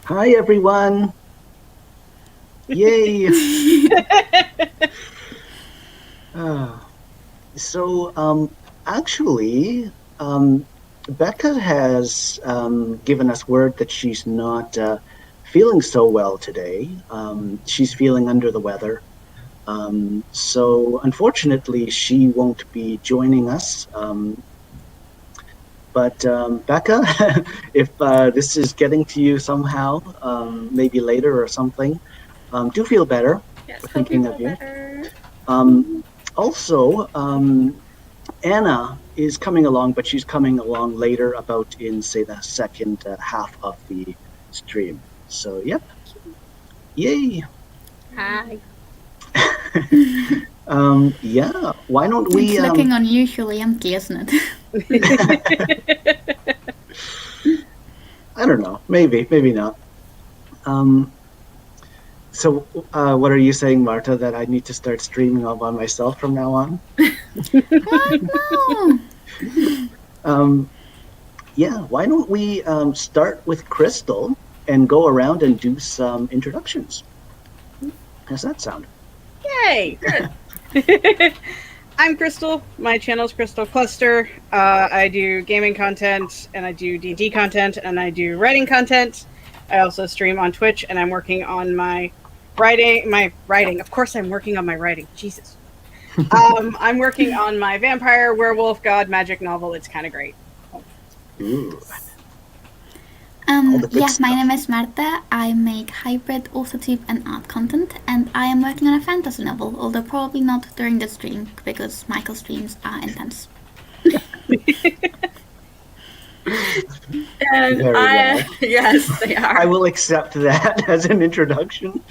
Hi, everyone. Yay. Uh, so, actually, Becca has given us word that she's not feeling so well today. She's feeling under the weather. So, unfortunately, she won't be joining us. But Becca, if this is getting to you somehow, maybe later or something, do feel better. Yes, We're hope you thinking of feel you. better. Also, Anna is coming along, but she's coming along later, about in, say, the second half of the stream. So, yep. Yay. Hi. Yeah, why don't It's we? looking unusually empty, isn't it? I don't know. Maybe not. Um, so, what are you saying, Marta, that I need to start streaming all by myself from now on? What? No! Um, yeah, why don't we start with Crystal and go around and do some introductions? How's that sound? Yay! I'm Crystal. My channel's Crystal Cluster. I do gaming content, and I do D&D content, and I do writing content. I also stream on Twitch, and I'm working on my writing. Of course, I'm working on my writing. Jesus. I'm working on my vampire, werewolf, god, magic novel. It's kind of great. Ooh, all the good Yeah, my stuff. name is Marta. I make hybrid, autotube, and art content, and I am working on a fantasy novel, although probably not during the stream because Michael's streams are intense. And Very well. yes, they I are. will accept that as an introduction.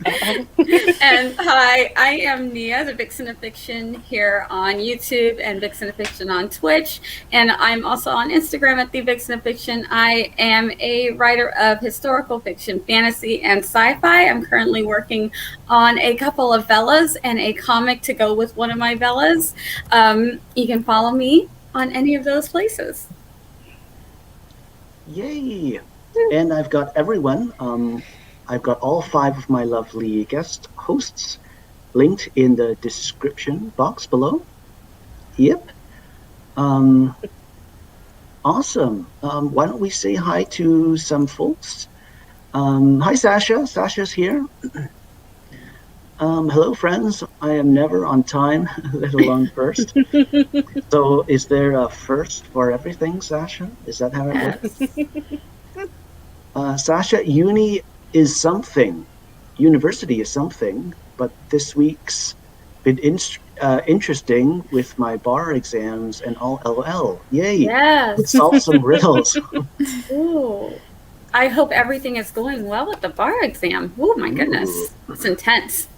And hi, I am Nia, the Vixen of Fiction here on YouTube and Vixen of Fiction on Twitch. And I'm also on Instagram at the Vixen of Fiction. I am a writer of historical fiction, fantasy, and sci-fi. I'm currently working on a couple of Vellas and a comic to go with one of my Vellas. You can follow me on any of those places. Yay! And I've got everyone. I've got all 5 of my lovely guest hosts linked in the description box below. Yep. Awesome. Why don't we say hi to some folks? Hi, Sasha. Sasha's here. Hello, friends. I am never on time, let alone first. So, is there a first for everything, Sasha? Is that how it works? Sasha, uni is something. University is something, but this week's been interesting with my bar exams and all LOL. Yay! Yes. Let's solve some riddles. Ooh. I hope everything is going well with the bar exam. Oh my goodness, it's intense.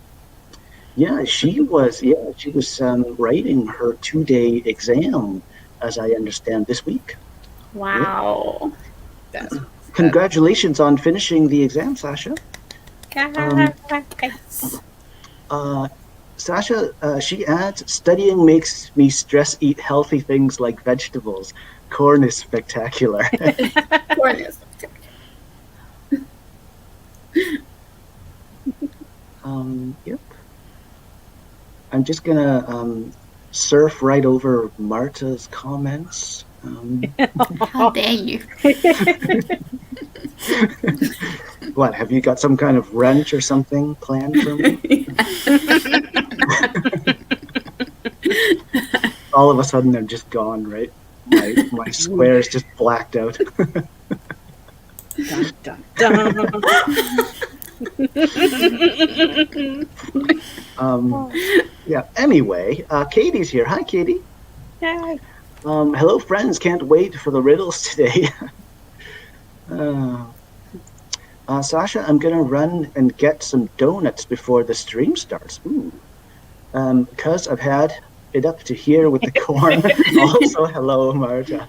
Yeah, she was writing her 2-day exam, as I understand, this week. Wow. Yeah. Congratulations on finishing the exam, Sasha. Sasha, she adds, studying makes me stress eat healthy things like vegetables. Corn is spectacular. Corn is spectacular. Yep. I'm just gonna surf right over Marta's comments. How dare you? What, have you got some kind of wrench or something planned for me? All of a sudden, I'm just gone, right? My square is just blacked out. Dun, dun, dun. Yeah, anyway, Katie's here. Hi, Katie. Yay. Hello, friends. Can't wait for the riddles today. Sasha, I'm gonna run and get some donuts before the stream starts. Ooh. Because I've had it up to here with the corn. Also, hello, Marta.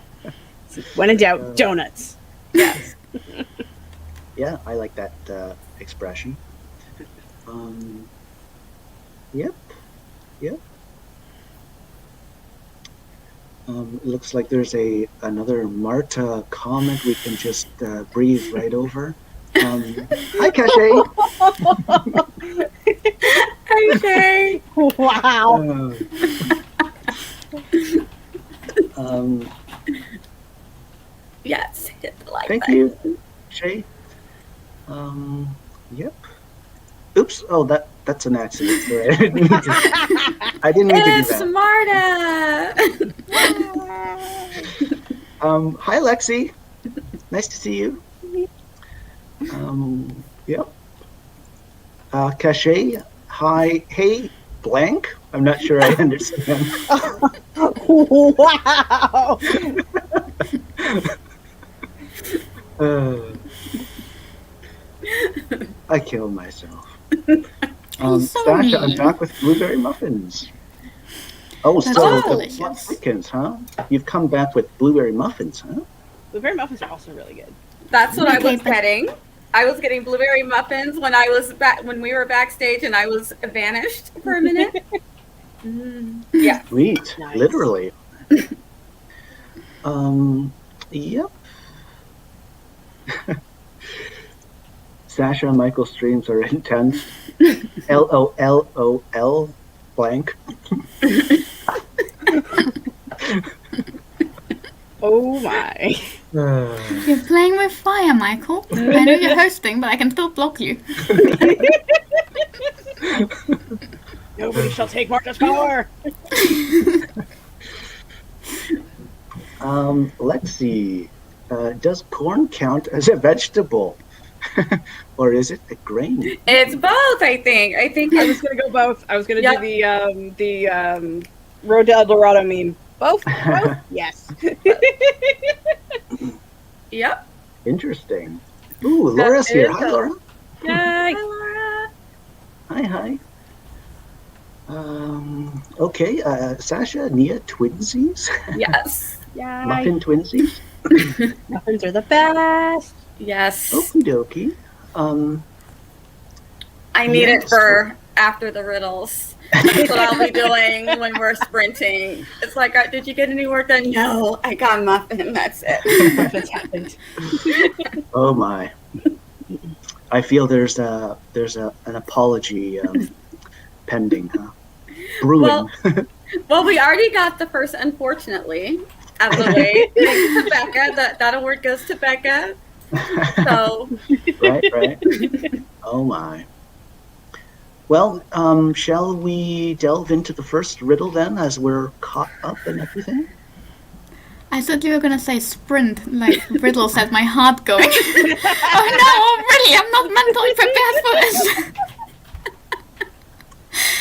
When in doubt, donuts. Yes. Yeah, I like that expression. Yep. It looks like there's another Marta comment we can just breeze right over. Hi, Cache. Hi, Sherri. Wow. Yes, hit the like Thank button. you, Shay. Yep. Oops. Oh, that's an accident. Sorry. I didn't mean to do It's that. Marta. Hi, Lexi. Nice to see you. Yep. Cache. Hi. Hey, blank. I'm not sure I understand. Wow. I killed myself. He's so Sasha, I'm mean. back with blueberry muffins. Oh, That's so delicious. the chickens, huh? You've come back with blueberry muffins, huh? Blueberry muffins are also really good. That's what I Okay, was but- getting. I was getting blueberry muffins when I was when we were backstage, and I was vanished for a minute. Yeah. Sweet, Nice. literally. Yep. Sasha and Michael's streams are intense. LOL blank. Oh my. You're playing with fire, Michael. I know you're hosting, but I can still block you. Nobody shall take Marta's power. Let's see. Does corn count as a vegetable? Or is it a grain? It's both, I think. I think I was gonna go both. I was gonna Yep. do the Road to El Dorado meme. Both? Both? Yes. Yep. Interesting. Ooh, Laura's here. Hi, Laura. Hi, Yay. Laura. Hi. Okay, Sasha, Nia, twinsies? Yes. Yay. Muffin twinsies? Muffins are the best. Yes. Okie dokie. I need it Yes. for after the riddles. That's what I'll be doing when we're sprinting. It's like, did you get any work done? No, I got a muffin. That's it. Muffins happened. Oh my. I feel there's an apology pending, huh? Brewing. Well, we already got the first, unfortunately, out of the way. Thanks to Becca. That award goes to Becca. So, right. Oh my. Well, shall we delve into the first riddle then, as we're caught up and everything? I thought you were gonna say sprint, like riddle set my heart going. Oh no, really, I'm not mentally prepared for this.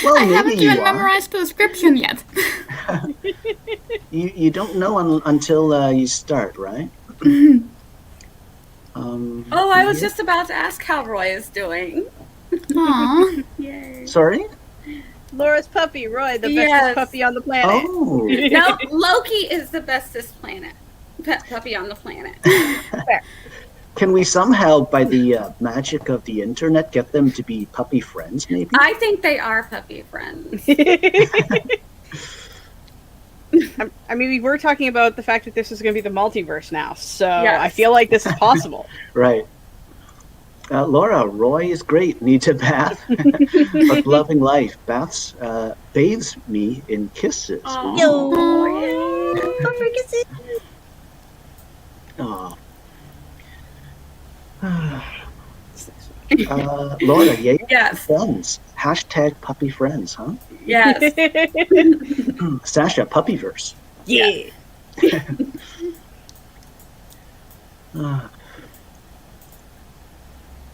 Well, I maybe haven't you even are. memorized the description yet. You don't know until you start, right? oh, I was just about to ask how Roy is doing. Aww. Yay. Sorry? Laura's puppy, Roy, the Yes. bestest puppy on the planet. Oh. No, Loki is the bestest puppy on the planet. Can we somehow, by the magic of the internet, get them to be puppy friends, maybe? I think they are puppy friends. I mean, we were talking about the fact that this is going to be the multiverse now, so Yes. I feel like this is possible. Right. Laura, Roy is great, needs a bath, but loving life. Baths bathes me in kisses. Oh, Aw. Laura, yay, yes, friends. Hashtag puppy friends, huh? yes. Sasha, puppyverse. Yeah.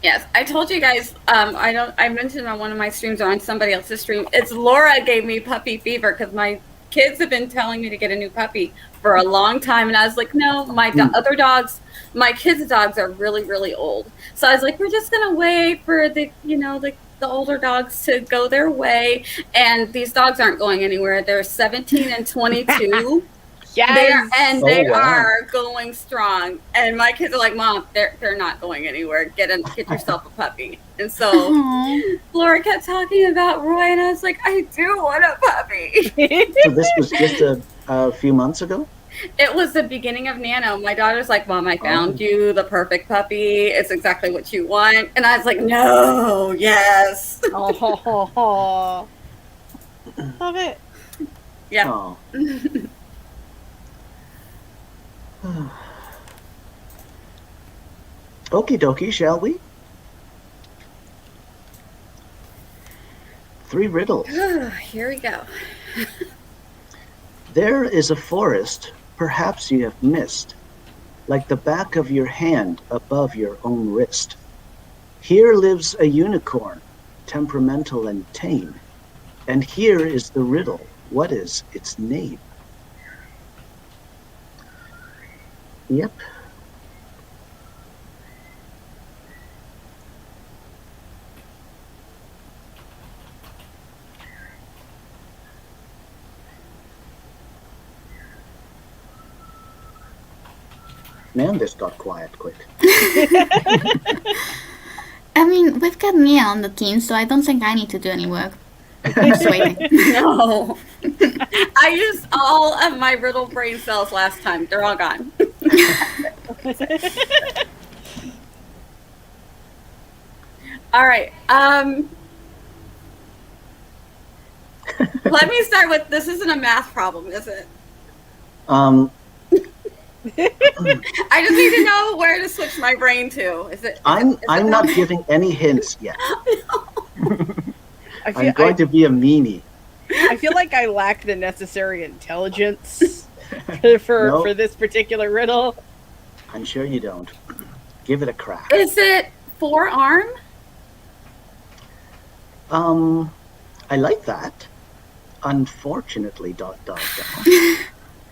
Yes, I told you guys. I mentioned on one of my streams or on somebody else's stream. It's Laura gave me puppy fever because my kids have been telling me to get a new puppy for a long time, and I was like, no, my other dogs, my kids' dogs are really, really old. So I was like, we're just gonna wait for the older dogs to go their way, and these dogs aren't going anywhere. They're 17 and 22. Yes. They wow. are going strong, and my kids are like, "Mom, they're not going anywhere. Get yourself a puppy." And so Aww. Laura kept talking about Roy, and I was like, "I do want a puppy." So this was just a few months ago? It was the beginning of Nano. My daughter's like, Mom, I found you the perfect puppy. It's exactly what you want. And I was like, no, yes. Oh, love it. Yeah. Oh. Okie dokie, shall we? 3 riddles. Here we go. There is a forest perhaps you have missed, like the back of your hand above your own wrist. Here lives a unicorn, temperamental and tame. And here is the riddle. What is its name? Yep. Man, this got quiet quick. I mean, we've got Mia on the team, so I don't think I need to do any work. Just waiting. No. I used all of my riddle brain cells last time. They're all gone. All right. Let me start with, this isn't a math problem, is it? I just need to know where to switch my brain to. Is it? I'm not giving any hints yet. I'm going to be a meanie. I feel like I lack the necessary intelligence for this particular riddle. I'm sure you don't. Give it a crack. Is it forearm? I like that. Unfortunately, ...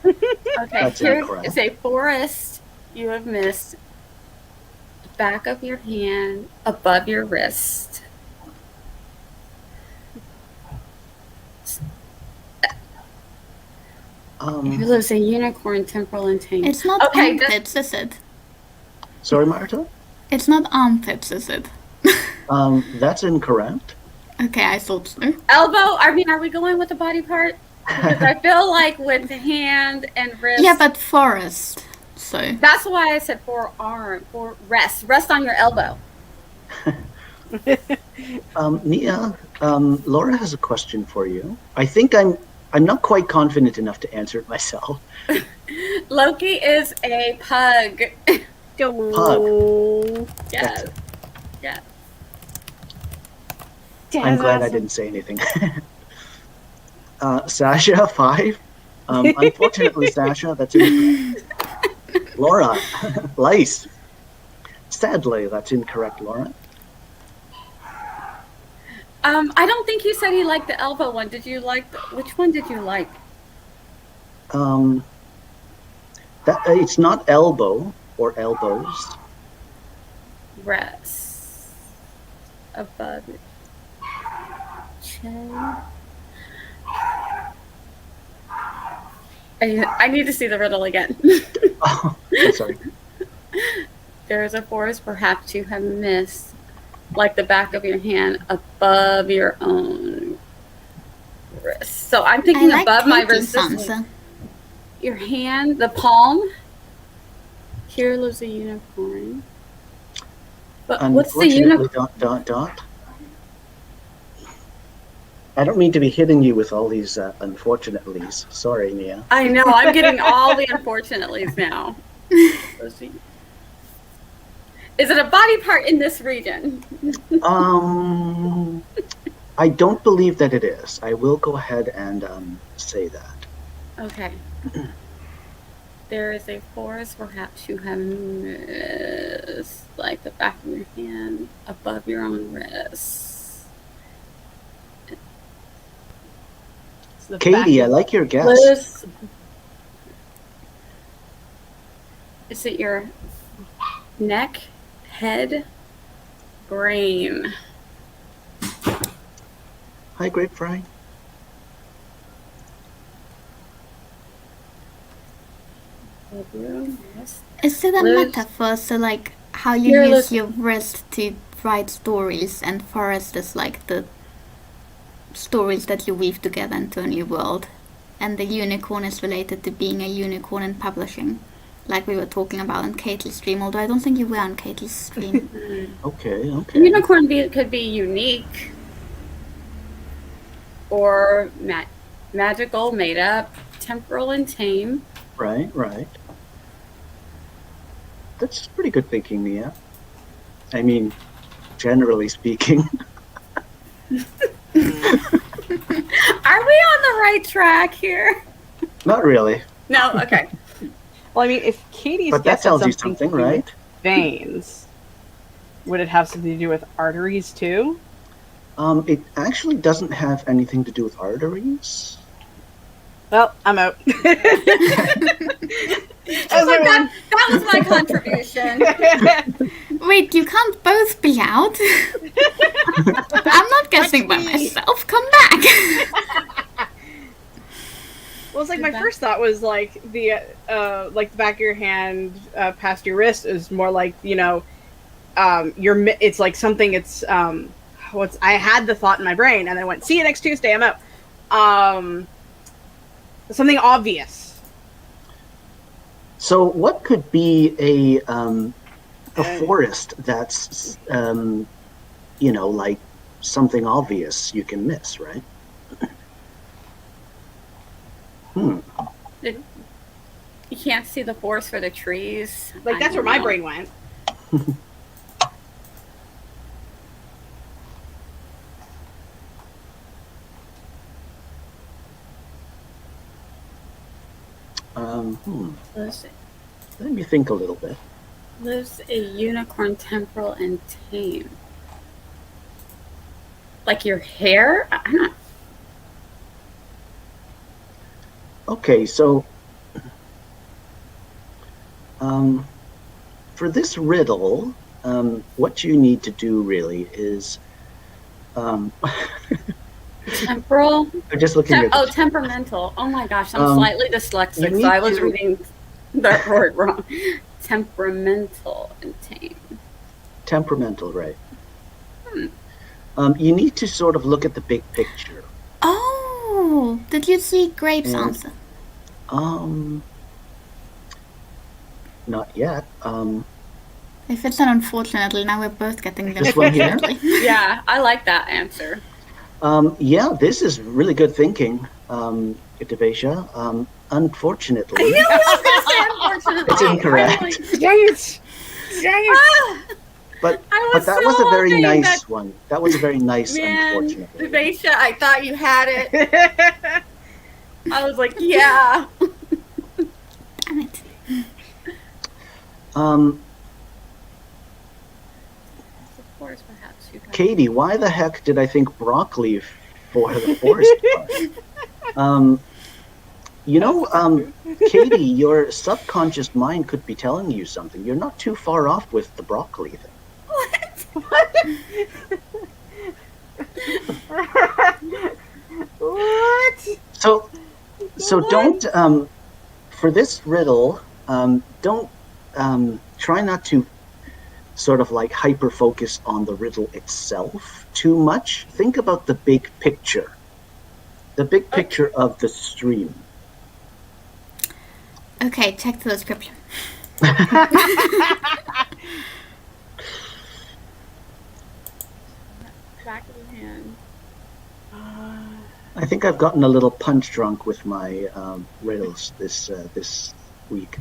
Okay, That's here incorrect. is a forest you have missed. Back of your hand, above your wrist. Here lives a unicorn, temporal and tame. It's not armpits, is it? Sorry, Marta? It's not armpits, is it? That's incorrect. Okay, I thought so. Elbow? I mean, are we going with the body part? Because I feel like with hand and wrist. Yeah, but forest. So that's why I said forearm. For rest. Rest on your elbow. Nia, Laura has a question for you. I think I'm not quite confident enough to answer it myself. Loki is a pug. Pug. Yes. Yes. I'm glad I didn't say anything. Sasha, 5. Unfortunately, Sasha, that's incorrect. Laura, lice. Sadly, that's incorrect, Laura. I don't think you said he liked the elbow one. Did you like which one did you like? It's not elbow or elbows. Rest above it. Chin. I need to see the riddle again. Oh, I'm sorry. There is a forest perhaps you have missed, like the back of your hand above your own wrist. So I'm thinking above my wrist. Your hand, the palm. Here lives a unicorn. But what's the unicorn? ... I don't mean to be hitting you with all these unfortunately's. Sorry, Nia. I know, I'm getting all the unfortunatelys now. Is it a body part in this region? I don't believe that it is. I will go ahead and say that. Okay. There is a forest perhaps you have missed, like the back of your hand above your own wrist. Katie, I like your guess. Is it your neck, head, brain? Hi, Grape Fry. Is it a metaphor? So, like, how you use your wrist to write stories, and forest is like the stories that you weave together into a new world. and the unicorn is related to being a unicorn in publishing, like we were talking about on Katie's stream, although I don't think you were on Katie's stream. Okay. Unicorn could be unique or magical, made up, temporal, and tame. Right. That's pretty good thinking, Nia. I mean, generally speaking. Are we on the right track here? Not really. No? Okay. Well, I mean, if Katie's But that guess tells had you something something, to do with right? Veins. Would it have something to do with arteries too? It actually doesn't have anything to do with arteries. Well, I'm out. That was my contribution. Wait, you can't both be out. I'm not guessing by myself. Come back. Well, it's like my first thought was like the back of your hand past your wrist is more like, you know, it's like something. It's I had the thought in my brain and I went, see you next Tuesday. I'm out. Something obvious. So what could be a forest that's you know, like something obvious you can miss, right? You can't see the forest for the trees. Like that's where my brain went. Let me think a little bit. Lives a unicorn, temporal, and tame. Like your hair? I'm not. Okay, so for this riddle, what you need to do really is Temporal? I'm just looking at temperamental. Oh my gosh, I'm slightly dyslexic, so I was reading that word wrong. Temperamental and tame. temperamental, right? You need to sort of look at the big picture. Oh, did you see Grape's answer? Not yet. If it's not, unfortunately, now we're both getting them. This one here? Yeah, I like that answer. Yeah, this is really good thinking, Devasia. Unfortunately, I knew I was going to say unfortunately. it's incorrect. Dang it! But was that so was a very hoping nice that- one. That was a very nice, Man, unfortunately. Devasia, I thought you had it. I was like, yeah. Damn it. Forest, perhaps you guys. Katie, why the heck did I think broccoli for the forest part? You know, Katie, your subconscious mind could be telling you something. You're not too far off with the broccoli thing. What? So don't for this riddle, don't try not to sort of like hyper focus on the riddle itself too much. Think about the big picture. The big picture of the stream. Okay, check the description. Back of the hand. I think I've gotten a little punch drunk with my riddles this week.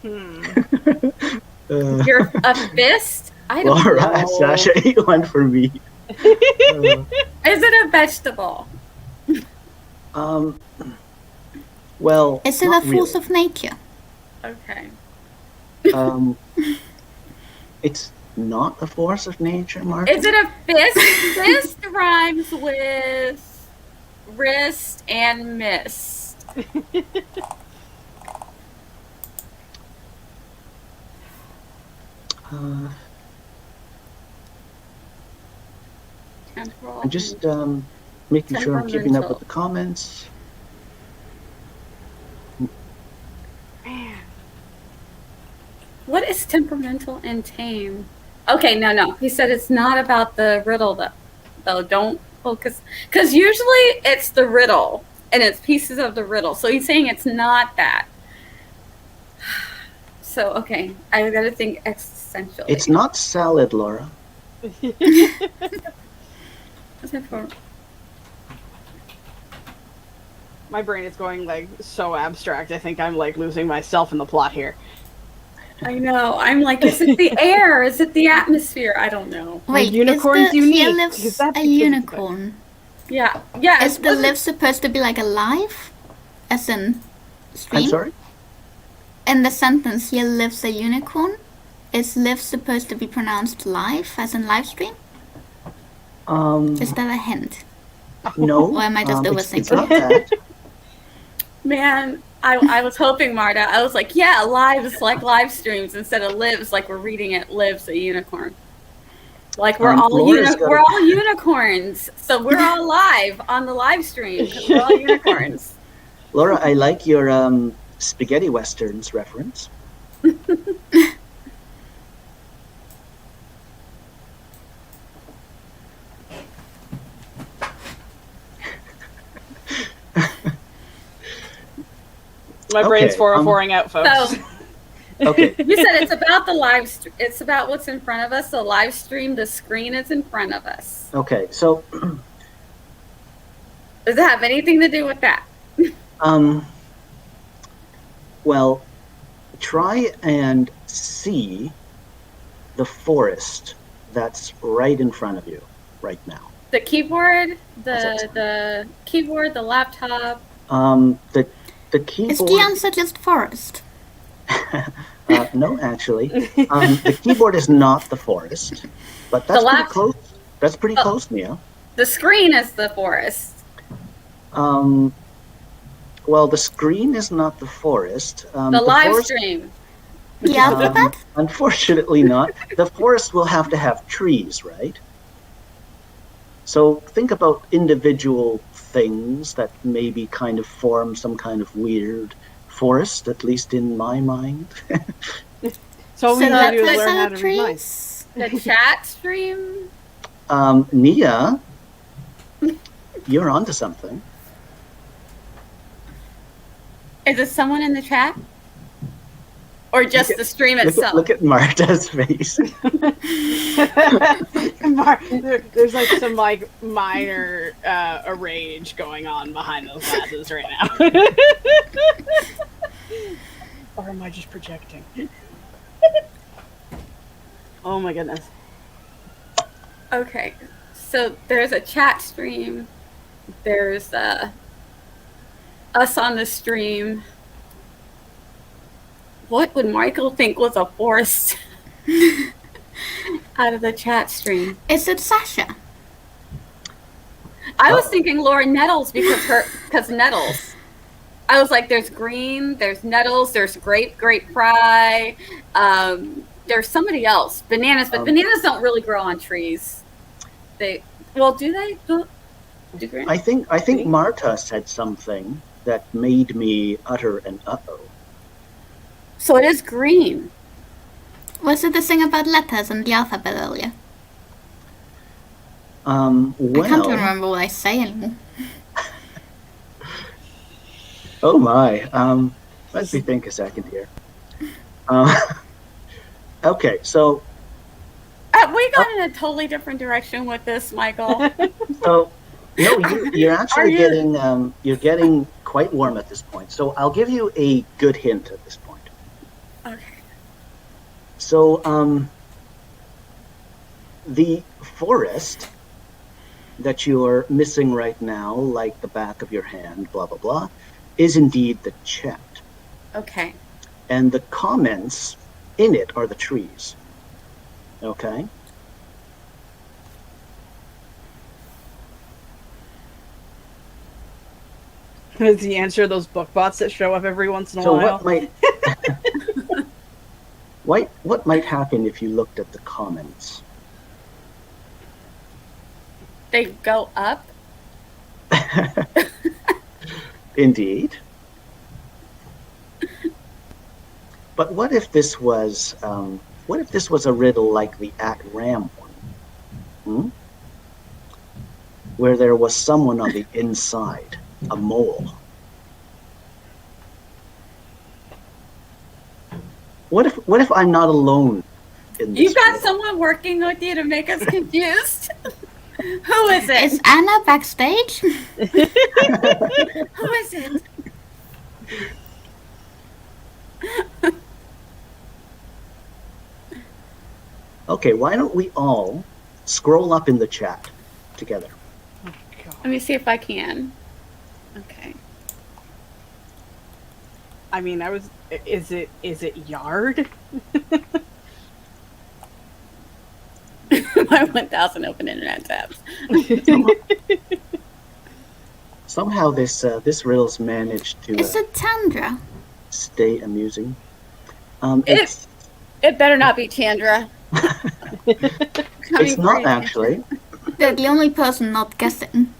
You're a fist? I don't All right, know. Sasha, you went for me. Is it a vegetable? Well, Is it not a force really. of nature? Okay. It's not a force of nature, Marta. Is it a fist? Fist rhymes with wrist and mist. Temporal. I'm just making sure I'm keeping up with the comments. What is temperamental and tame? Okay, no. He said it's not about the riddle, though. Don't focus. Because usually it's the riddle, and it's pieces of the riddle. So he's saying it's not that. So, okay, I gotta think existentially. It's not salad, Laura. What's it for? My brain is going like so abstract. I think I'm like losing myself in the plot here. I know. I'm like, is it the air? Is it the atmosphere? I don't know. Wait, unicorn's unique, here because lives that's a the kid's unicorn. Yeah. Is the live supposed to be like alive? As in stream? I'm sorry? In the sentence, here lives a unicorn, is live supposed to be pronounced live, as in live stream? Is that a hint? No. Or am I just it's overthinking not that. Man, I was hoping, Marta. I was like, yeah, lives like live streams instead of lives like we're reading it. Lives a unicorn. Like we're we're all unicorns, so we're all live on the live stream because we're all unicorns. Laura, I like your spaghetti westerns reference. My brain's 404ing out, folks. So, Okay. you said it's about the live stream. It's about what's in front of us. The live stream, the screen is in front of us. Okay, so Does it have anything to do with that? well, try and see the forest that's right in front of you right now. The keyboard, the keyboard, the laptop. The keyboard. Is the answer just forest? No, actually, the keyboard is not the forest, but that's pretty close. That's pretty close, Mia. The screen is the forest. Well, the screen is not the forest. The live stream. The alphabet? Unfortunately not. The forest will have to have trees, right? So think about individual things that maybe kind of form some kind of weird forest, at least in my mind. So we let's need to learn how to read trees. minds. The chat stream. Nia, you're onto something. Is it someone in the chat? Or just the stream itself? Look at Marta's face. There's like some like minor a rage going on behind those glasses right now. Or am I just projecting? Oh my goodness. Okay, so there's a chat stream. There's us on the stream. What would Michael think was a forest out of the chat stream? Is it Sasha? I was thinking Laura Nettles because Nettles. I was like, there's green, there's nettles, there's grape fry. There's somebody else, bananas, but bananas don't really grow on trees. Do they? I think Marta said something that made me utter an uh-oh. So it is green. Was it the thing about letters and the alphabet earlier? Well, I can't remember what I say anymore. Oh my. Let me think a second here. Okay, so We got in a totally different direction with this, Michael. no, you're actually getting quite warm at this point. So I'll give you a good hint at this point. Okay. So the forest that you're missing right now, like the back of your hand, blah blah blah, is indeed the chat. Okay. And the comments in it are the trees. Okay? Is the answer those book bots that show up every once in a while? What might happen if you looked at the comments? They go up? Indeed. But what if this was What if this was a riddle like the at-ram one? Hmm? Where there was someone on the inside, a mole. What if I'm not alone in this You've got riddle? someone working with you to make us confused. Who is it? Is Anna backstage? Who is it? Okay, why don't we all scroll up in the chat together? Oh, God. Let me see if I can. Okay. I mean, is it yard? My 1,000 open internet tabs. Somehow this riddle's managed to Is it Tandra? stay amusing. It better not be Chandra. It's not actually. They're the only person not guessing.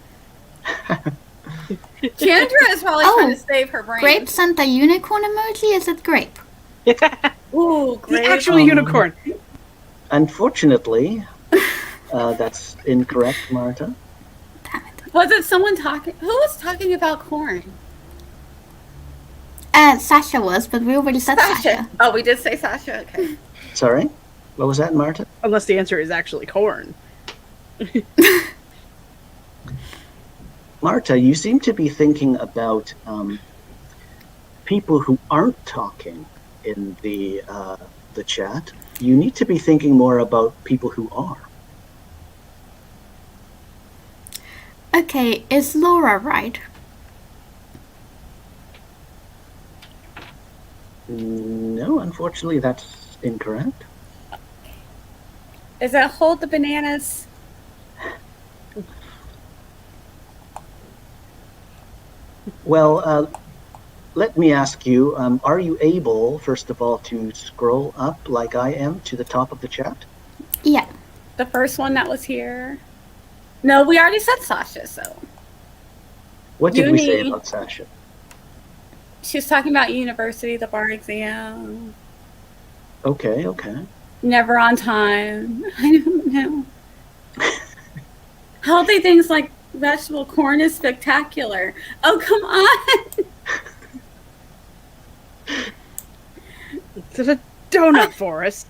Chandra is probably Oh, trying to save her brain. Grape sent a unicorn emoji. Is it grape? Ooh, The great. actual unicorn. Unfortunately, that's incorrect, Marta. Damn it. Was it someone talking? Who was talking about corn? Sasha was, but we already said Sasha. Oh, we did say Sasha. Okay. Sorry, what was that, Marta? Unless the answer is actually corn. Marta, you seem to be thinking about people who aren't talking in the chat. You need to be thinking more about people who are. Okay, is Laura right? No, unfortunately, that's incorrect. Is that hold the bananas? Well, let me ask you, are you able, first of all, to scroll up like I am to the top of the chat? Yeah. The first one that was here. No, we already said Sasha, so. What did we say Uni. about Sasha? She was talking about university, the bar exam. Okay. Never on time. I don't know. Healthy things like vegetable corn is spectacular. Oh, come on. It's a donut forest.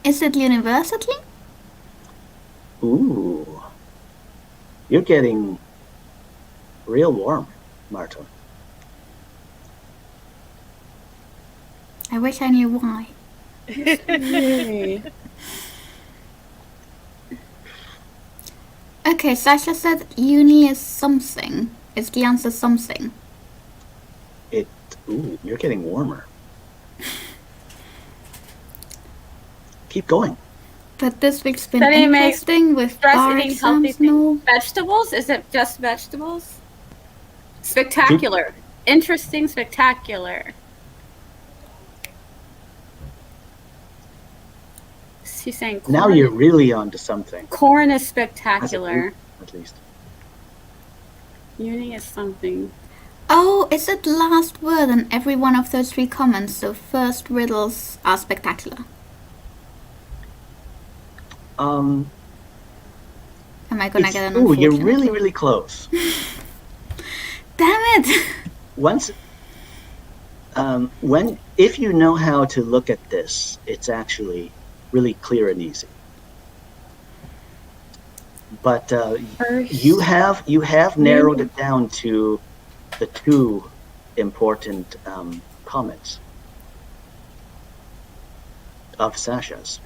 Is it university? Ooh. You're getting real warm, Marta. I wish I knew why. Okay, Sasha said uni is something. Is the answer something? Ooh, you're getting warmer. Keep going. But this week's been Study makes interesting with Stress bar eating healthy exams. No. things. Vegetables? Is it just vegetables? Spectacular. Interesting, spectacular. She's saying corn. Now you're really onto something. Corn is As a spectacular. group, at least. Uni is something. Oh, is it last word in every one of those three comments? So first riddles are spectacular. Um, Am I gonna get an ooh, you're unfortunate? really, really close. Damn it! Once, if you know how to look at this, it's actually really clear and easy. But you have narrowed it down to the two important comments of Sasha's.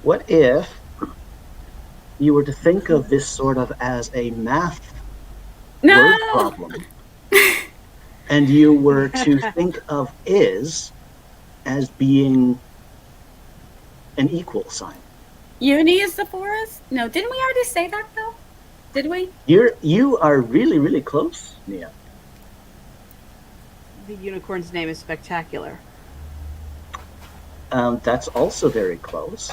What if you were to think of this sort of as a math No! word problem, and you were to think of is as being an equal sign? Uni is the forest? No, didn't we already say that though? Did we? You are really, really close, Nia. The unicorn's name is Spectacular. That's also very close.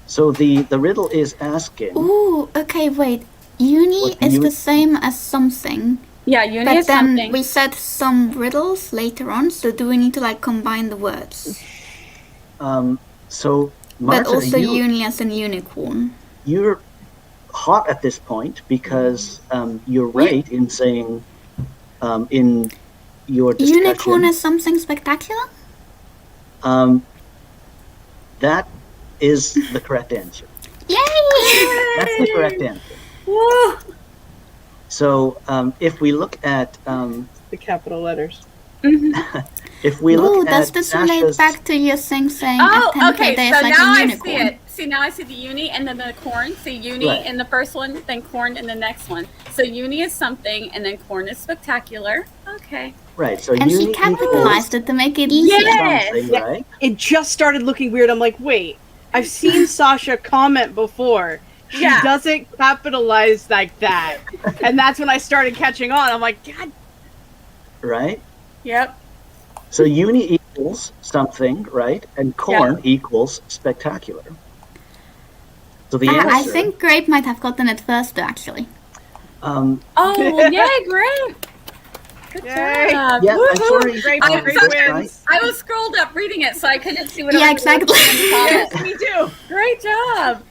So the riddle is asking. Ooh, okay, wait. Uni What do is you- the same as something. Yeah, uni But is then something. we said some riddles later on, so do we need to like combine the words? So Marta, But also uni as in unicorn. you're hot at this point because you're right in saying in your discussion. Unicorn is something spectacular? That is the correct answer. Yay! That's the correct answer. Woo! So if we look at The capital letters. if we look Ooh, at does this relate Sasha's, back to your thing saying Oh, a 10K okay. day So is like now a I unicorn? see it. See, now I see the uni and then the corn. See, uni Right. in the first one, then corn in the next one. So uni is something, and then corn is spectacular. Okay. right? So And she uni capitalized equals it to make it easier. Yes. something, Yeah. right? It just started looking weird. I'm like, wait, I've seen Sasha comment before. She Yeah. doesn't capitalize like that. And that's when I started catching on. I'm like, God, Right. Yep. So uni equals something, right? And corn equals spectacular. So the answer. I think Grape might have gotten it first, actually. Um, Oh, yay, great. Good Yay. job. yeah, I'm Woohoo. sorry. Grape, I'm Grape this wins. guy- I was scrolled up reading it, so I couldn't see what Yeah, it was in the exactly. comments. Yes, me too. Great job.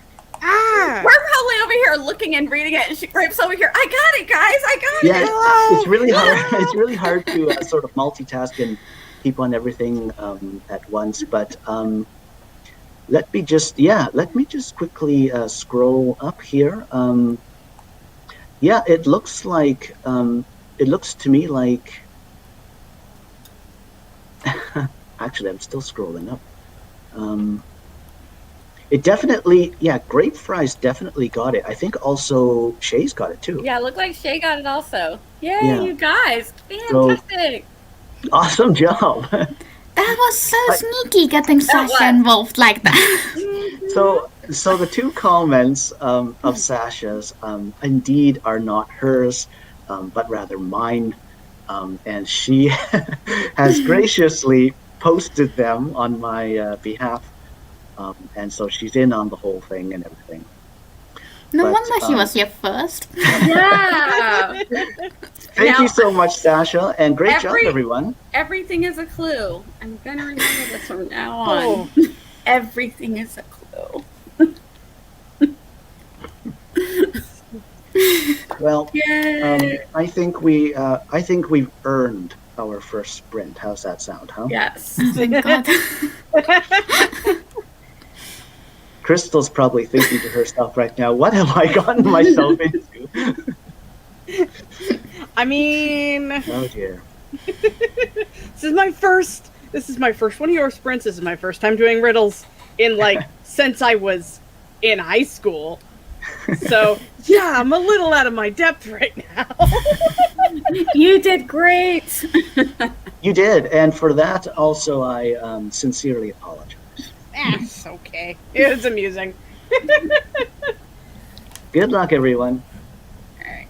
Ah. We're probably over here looking and reading it, and Grape's over here. I got it, guys. I got Yeah, it. it's really hard. It's really hard to sort of multitask and keep on everything at once. But let me just quickly scroll up here. Yeah, it looks to me like. Actually, I'm still scrolling up. It definitely, Grape Fries definitely got it. I think also Shay's got it too. Yeah, looked like Shay got it also. Yay, Yeah. you guys. Fantastic. Awesome job. That was so sneaky getting Sasha was. involved like that. So the two comments of Sasha's indeed are not hers, but rather mine. And she has graciously posted them on my behalf. And so she's in on the whole thing and everything. No But, wonder he was here first. Yeah. Thank Now- you so much, Sasha, and great job, Every- everyone. Everything is a clue. I'm going to remember this from now on. Oh. Everything is a clue. Well, Yay. I think we've earned our first sprint. How's that sound, huh? Yes. Thank God. Crystal's probably thinking to herself right now, what have I gotten myself into? I mean, Oh dear. this is my first one of your sprints. This is my first time doing riddles in since I was in high school. So yeah, I'm a little out of my depth right now. You did great. You did, and for that also I sincerely apologize. It's okay. It's amusing. Good luck, everyone. All right.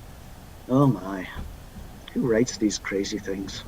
Oh my. Who writes these crazy things?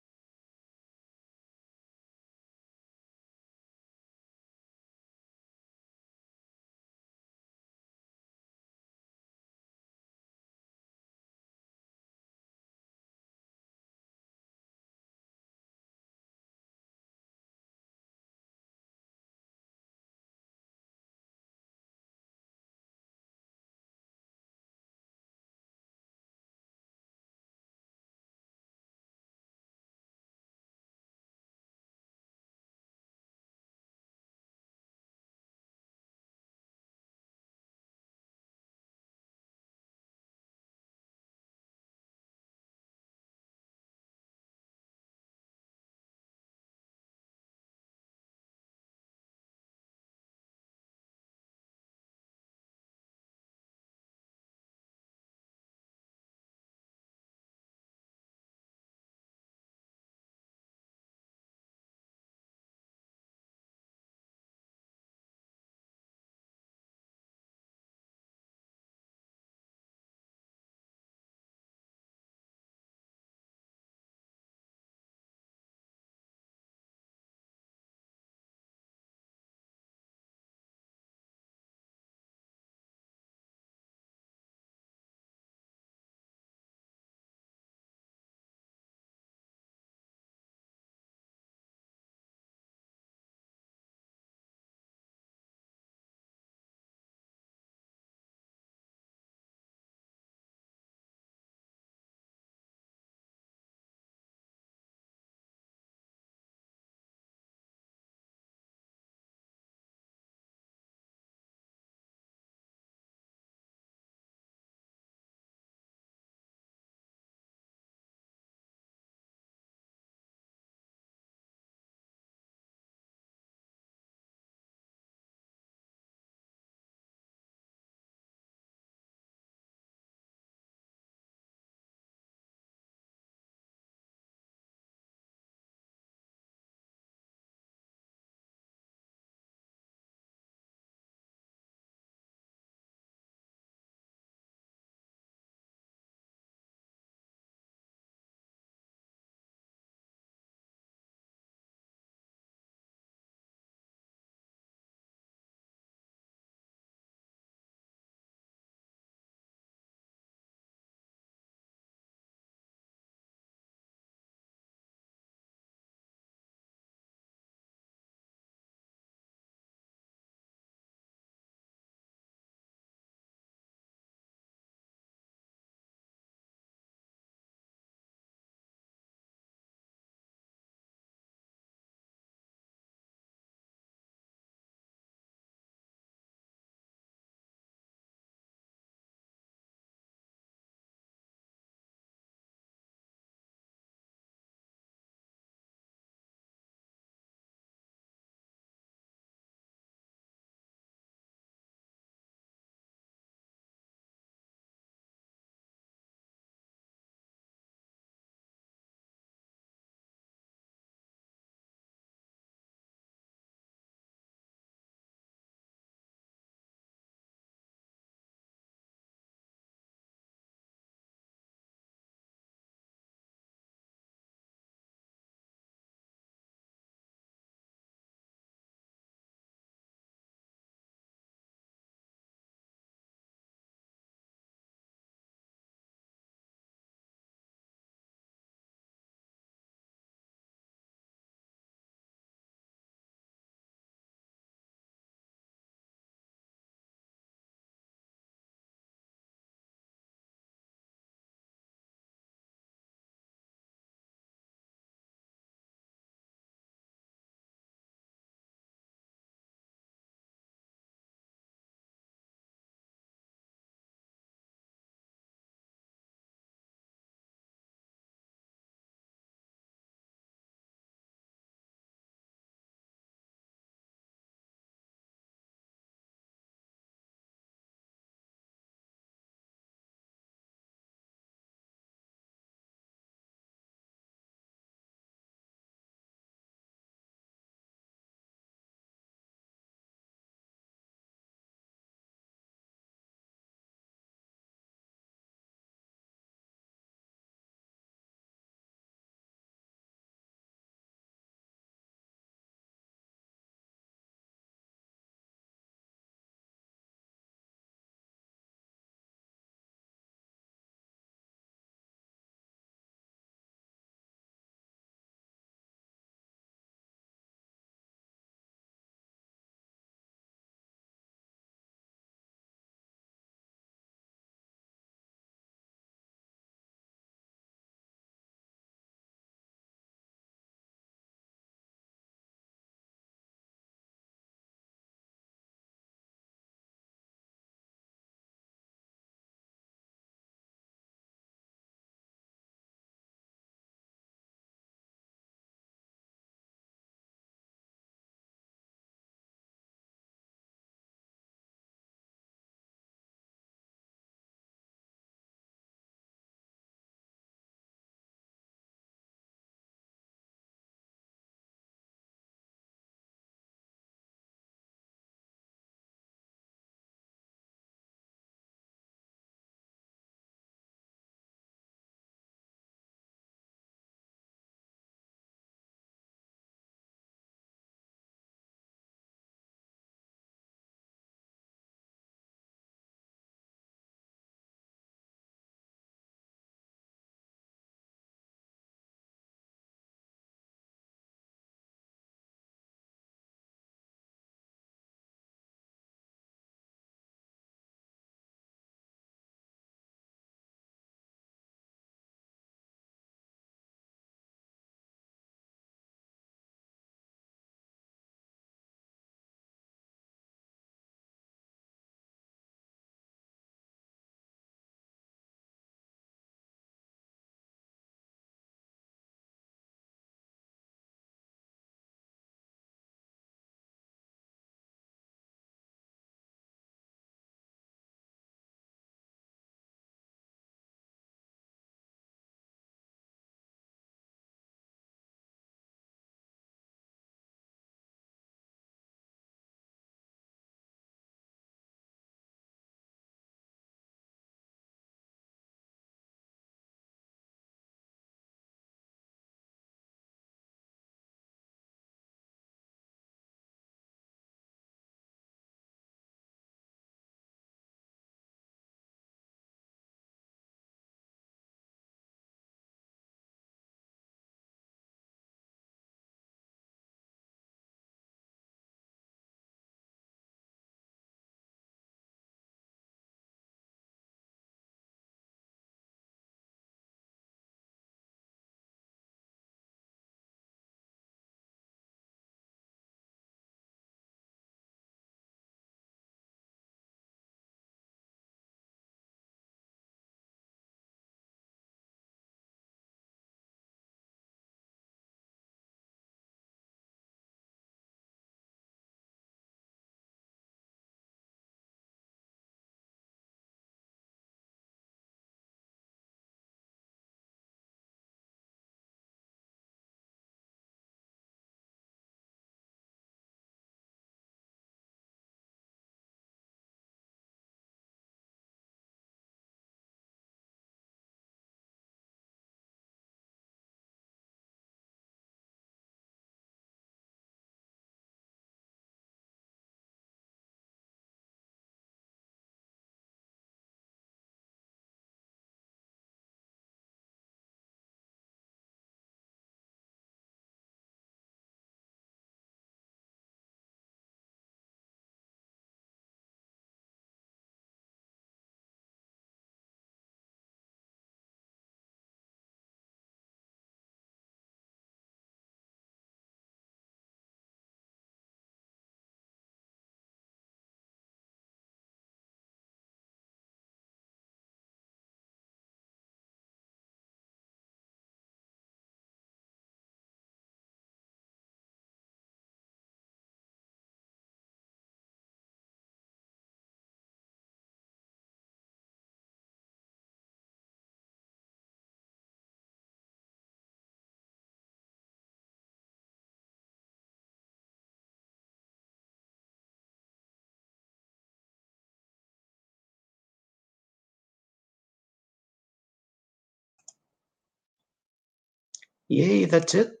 Yay, that's it.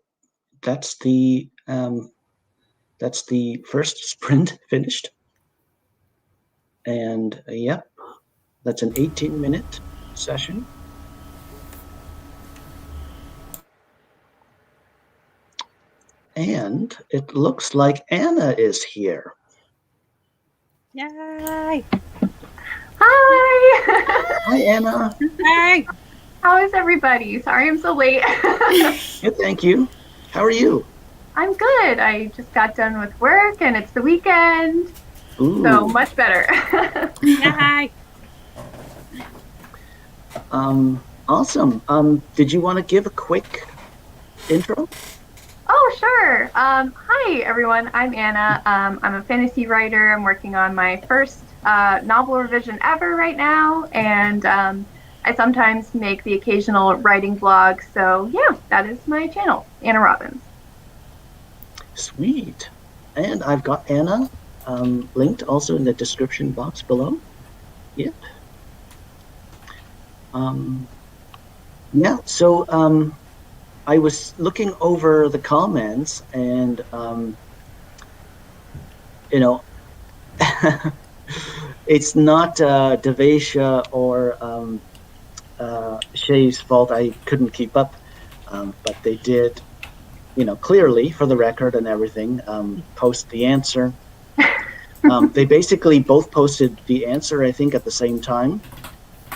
That's the first sprint finished. And yep, that's an 18-minute session. And it looks like Anna is here. Yay! Hi! Hi, Anna. Hey! How is everybody? Sorry I'm so late. Good, thank you. How are you? I'm good. I just got done with work and it's the weekend. Ooh. So much better. Yay! Awesome. Did you want to give a quick intro? Oh, sure. Hi, everyone. I'm Anna. I'm a fantasy writer. I'm working on my first novel revision ever right now. And I sometimes make the occasional writing blog. So, yeah, that is my channel, Anna Robbins. Sweet. And I've got Anna linked also in the description box below. Yep. Yeah, so I was looking over the comments and, you know, it's not Devesha or Shay's fault I couldn't keep up, but they did, clearly for the record and everything, post the answer. They basically both posted the answer, I think, at the same time,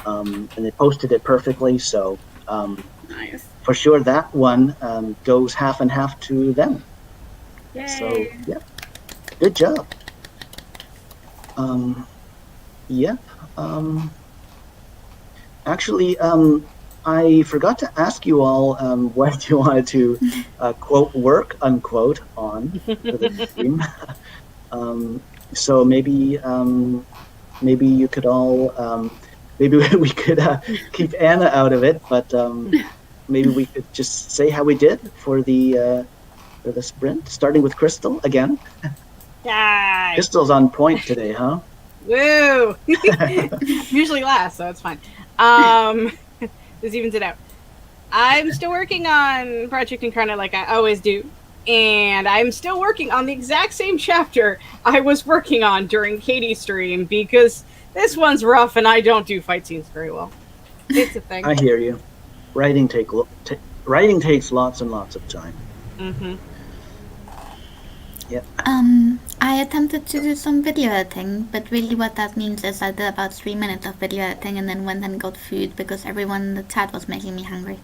and they posted it perfectly, so Nice. for sure that one goes half and half to them. Yay. So, yeah, good job. Yep. Actually, I forgot to ask you all what you wanted to quote work unquote on for the stream. So maybe you could all maybe we could keep Anna out of it, but maybe we could just say how we did for the sprint, starting with Crystal again. Yay! Crystal's on point today, huh? Woo! Usually last, so it's fine. This evens it out. I'm still working on Project Incarnate like I always do, and I'm still working on the exact same chapter I was working on during Katie's stream because this one's rough and I don't do fight scenes very well. It's a thing. I hear you. Writing takes lots and lots of time. Mm-hmm. Yep. I attempted to do some video editing, but really what that means is I did about 3 minutes of video editing and then went and got food because everyone in the chat was making me hungry.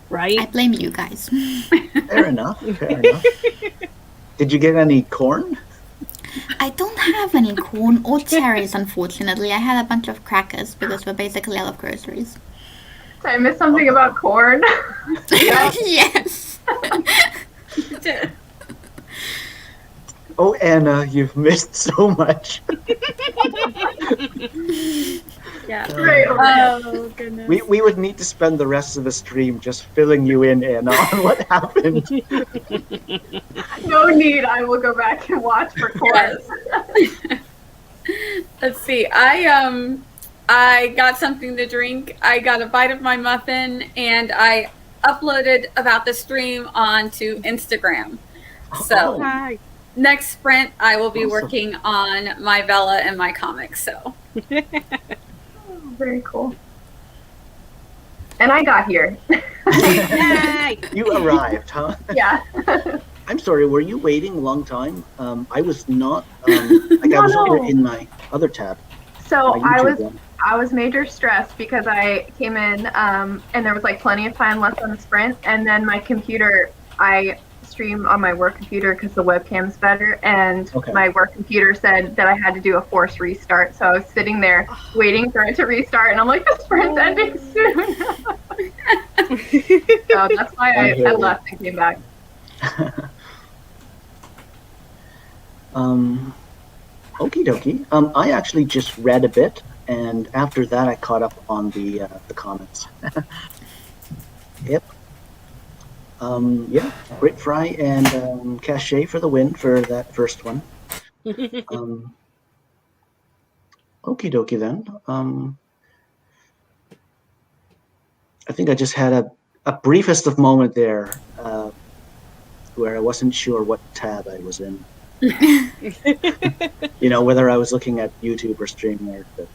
Right? I blame you guys. Fair enough. Did you get any corn? I don't have any corn or cherries, unfortunately. I had a bunch of crackers because we're basically out of groceries. Did I miss something about corn? Yes. Oh, Anna, you've missed so much. Yeah. Right. Oh, goodness. We would need to spend the rest of the stream just filling you in, Anna, on what happened. No need. I will go back and watch for corn. Let's see. I got something to drink. I got a bite of my muffin, and I uploaded about the stream onto Instagram. So Hi. next sprint, I will be Awesome. working on my Bella and my comics. So Very cool. And I got here. Yay! You arrived, huh? Yeah. I'm sorry, were you waiting a long time? I was not, I was No. in my other tab. So my YouTube one. I was major stressed because I came in and there was like plenty of time left on the sprint, and then my computer, I stream on my work computer because the webcam's better, and Okay. my work computer said that I had to do a forced restart, so I was sitting there waiting for it to restart, and I'm like, the sprint's ending soon. So that's why I hear I you. left and came back. Okie dokie. I actually just read a bit, and after that I caught up on the comments. Yep. Yeah, Brit Fry and Cachet for the win for that first one. Okie dokie then. I think I just had a briefest of moment there where I wasn't sure what tab I was in. Whether I was looking at YouTube or StreamYard. But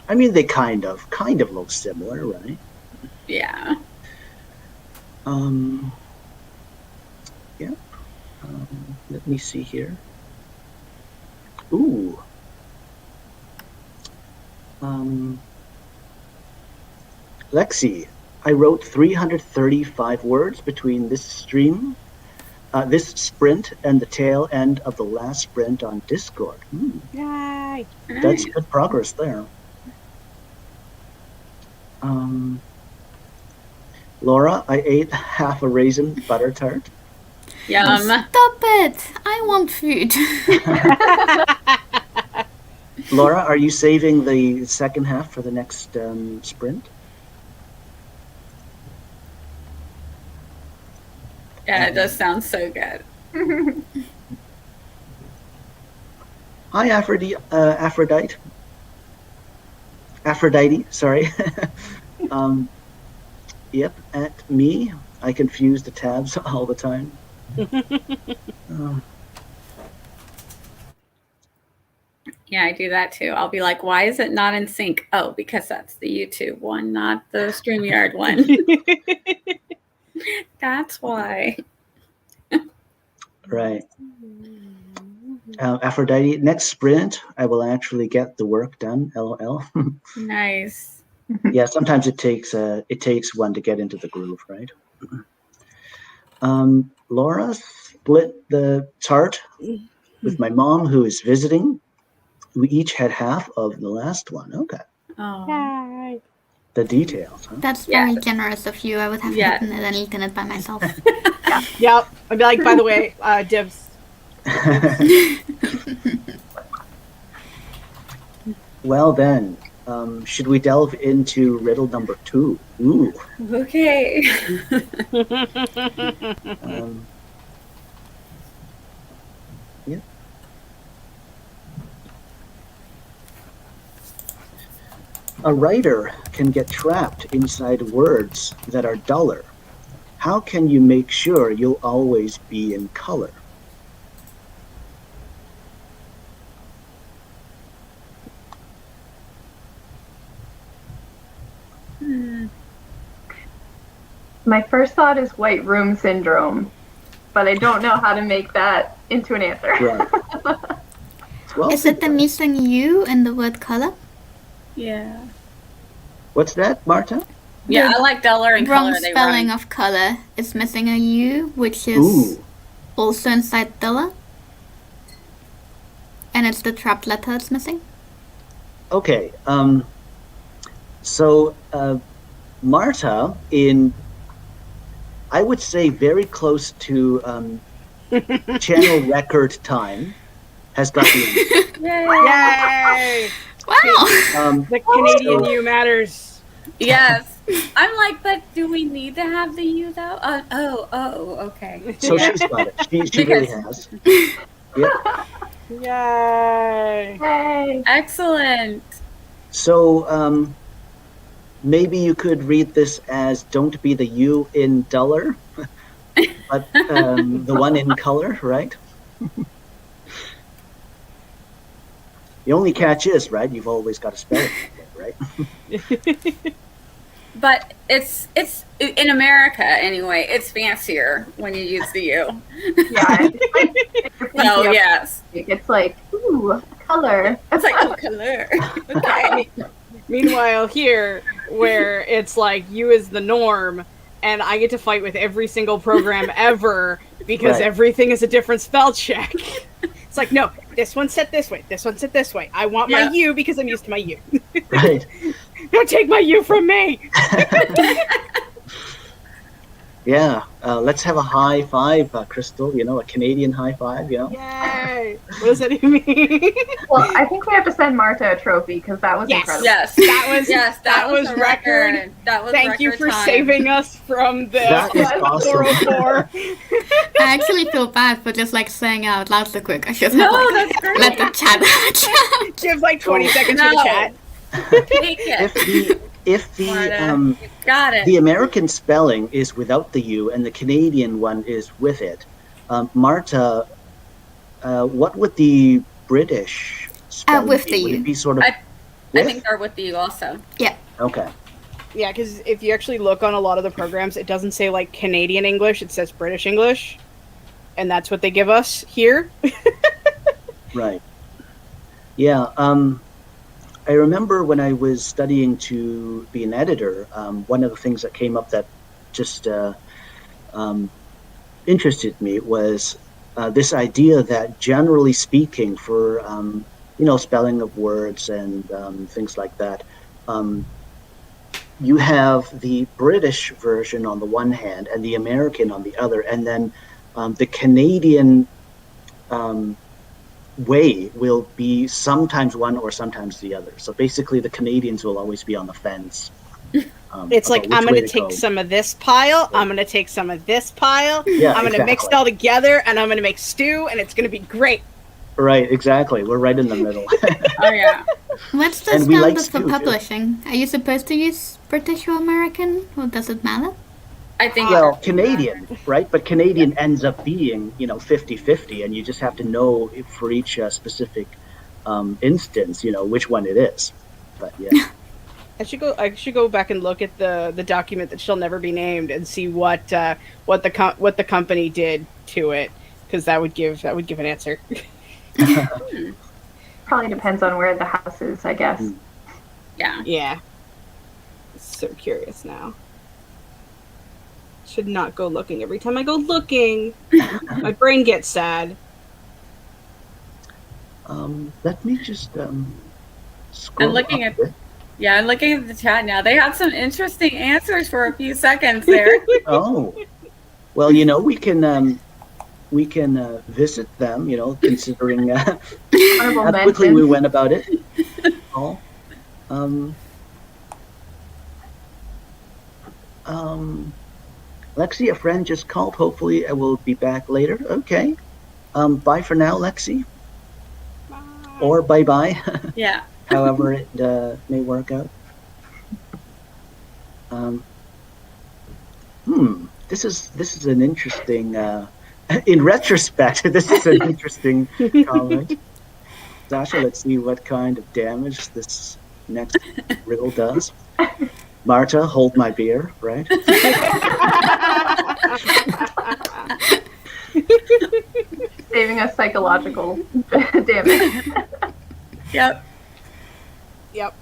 I mean, they kind of look similar, right? Yeah. Yeah. Let me see here. Ooh. Lexi, I wrote 335 words between this sprint, and the tail end of the last sprint on Discord. Yay! That's good progress there. Laura, I ate half a raisin butter tart. Yum. Stop it! I want food. Laura, are you saving the second half for the next sprint? Yeah, it does sound so good. Hi, Aphrodite, sorry. Yep, at me. I confuse the tabs all the time. Yeah, I do that too. I'll be like, why is it not in sync? Oh, because that's the YouTube one, not the StreamYard one. That's why. Right. Aphrodite, next sprint, I will actually get the work done. LOL. Nice. Yeah, sometimes it takes one to get into the groove, right? Laura split the tart with my mom, who is visiting. We each had half of the last one. Okay. Oh. Yay! The details, huh? That's very generous of you. I would have eaten it and eaten it by myself. Yep. I'd be like, by the way, dibs. Well then, should we delve into riddle number 2? Ooh. Okay. Yeah. A writer can get trapped inside words that are duller. How can you make sure you'll always be in color? My first thought is white room syndrome, but I don't know how to make that into an answer. Right. Well, Is it the missing U in the word color? Yeah. what's that, Marta? Yeah, I like duller and Wrong color. They spelling rhyme. of color. It's missing a U, which is Ooh. also inside duller. And it's the trapped letter it's missing. Okay. So Marta, in, I would say, very close to channel record time, has got the answer. Yay! Wow! The Canadian U matters. Yes. I'm like, but do we need to have the U though? Okay. So she's got it. She really has. Yep. Yay! Yay! Excellent. So maybe you could read this as "Don't be the U in duller," but the one in color, right? The only catch is, right, you've always got to spell it, right? But it's in America anyway. It's fancier when you use the U. Yeah. It's like, So yes, it's like, ooh, color. it's like color. Okay. Meanwhile, here, where it's like U is the norm, and I get to fight with every single program ever because Right. everything is a different spell check. It's like, no, this one's set this way, this one's set this way. I want Yeah. my U because I'm used to my U. Right. Don't take my U from me! Yeah. Let's have a high five, Crystal. A Canadian high five. Yay! What does that even mean? Well, I think we have to send Marta a trophy because that was Yes. incredible. Yes. That was a record. That was Thank you record for time. saving us from the That is awesome. 404. I actually feel bad for just like saying out loud so quick. I should have No, like, that's great. let the chat. Give like 20 seconds for the No. chat. Take it. if the Marta, you got it. the American spelling is without the U and the Canadian one is with it, Marta, what would the British spelling With be? the Would U. it be sort of I with? think they're with you also. Yeah. Okay. Yeah, because if you actually look on a lot of the programs, it doesn't say like Canadian English; it says British English, and that's what they give us here. Right. Yeah. I remember when I was studying to be an editor, one of the things that came up that just interested me was this idea that, generally speaking, for spelling of words and things like that, you have the British version on the one hand and the American on the other, and then the Canadian way will be sometimes one or sometimes the other. So basically, the Canadians will always be on the fence. It's like, I'm going to go. take some of this pile, I'm going to take some of this pile, Yeah, I'm going to mix it exactly. all together, and I'm going to make stew, and it's going to be great. Right, exactly. We're right in the middle. Oh yeah. What's the And we like standard for stew, too. publishing? Are you supposed to use British or American, or does it matter? I think Well, Canadian, right? But Canadian ends up being, 50-50, and you just have to know for each specific instance, which one it is. But yeah. I should go back and look at the document that shall never be named and see what the company did to it, because that would give an answer. Probably depends on where the house is, I guess. yeah. Yeah. So curious now. Should not go looking every time I go looking. My brain gets sad. Let me just scroll looking up at- a bit. Yeah, I'm looking at the chat now. They had some interesting answers for a few seconds there. Oh, well, we can visit them, considering Honorable how quickly mention. we went about it. Oh, Lexi, a friend just called. Hopefully, I will be back later. Okay. Bye for now, Lexi. Bye. Or bye-bye. Yeah. However it may work out. This is an interesting. In retrospect, this is an interesting comment. Sasha, let's see what kind of damage this next riddle does. Marta, hold my beer, right? Saving us psychological damage. Yep. Yep.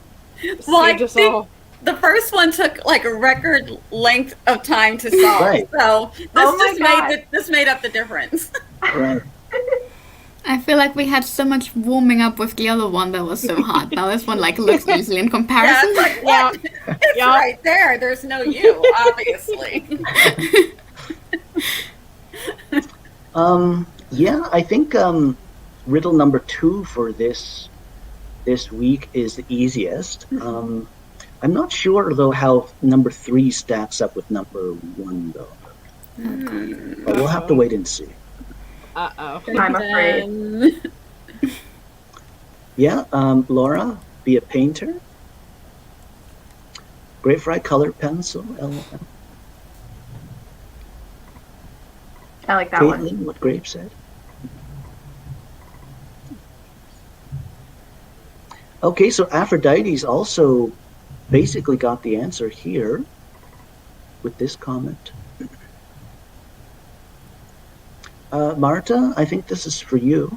Well, I Saved us think all. the first one took like a record length of time to solve. Right. So this Oh my just God. this made up the difference. Right. I feel like we had so much warming up with the other one that was so hard. Now this one looks easy in Yeah, comparison. it's like what? It's Yeah. right there. There's no you, obviously. Yeah, I think riddle number 2 for this week is the easiest. I'm not sure though how number 3 stacks up with number 1 though. But we'll have to wait and see. Uh-oh. I'm afraid. Yeah, Laura, be a painter. Grapefruit colored pencil. I like that one. Caitlin, what Grape said. Okay, so Aphrodite's also basically got the answer here with this comment. Marta, I think this is for you.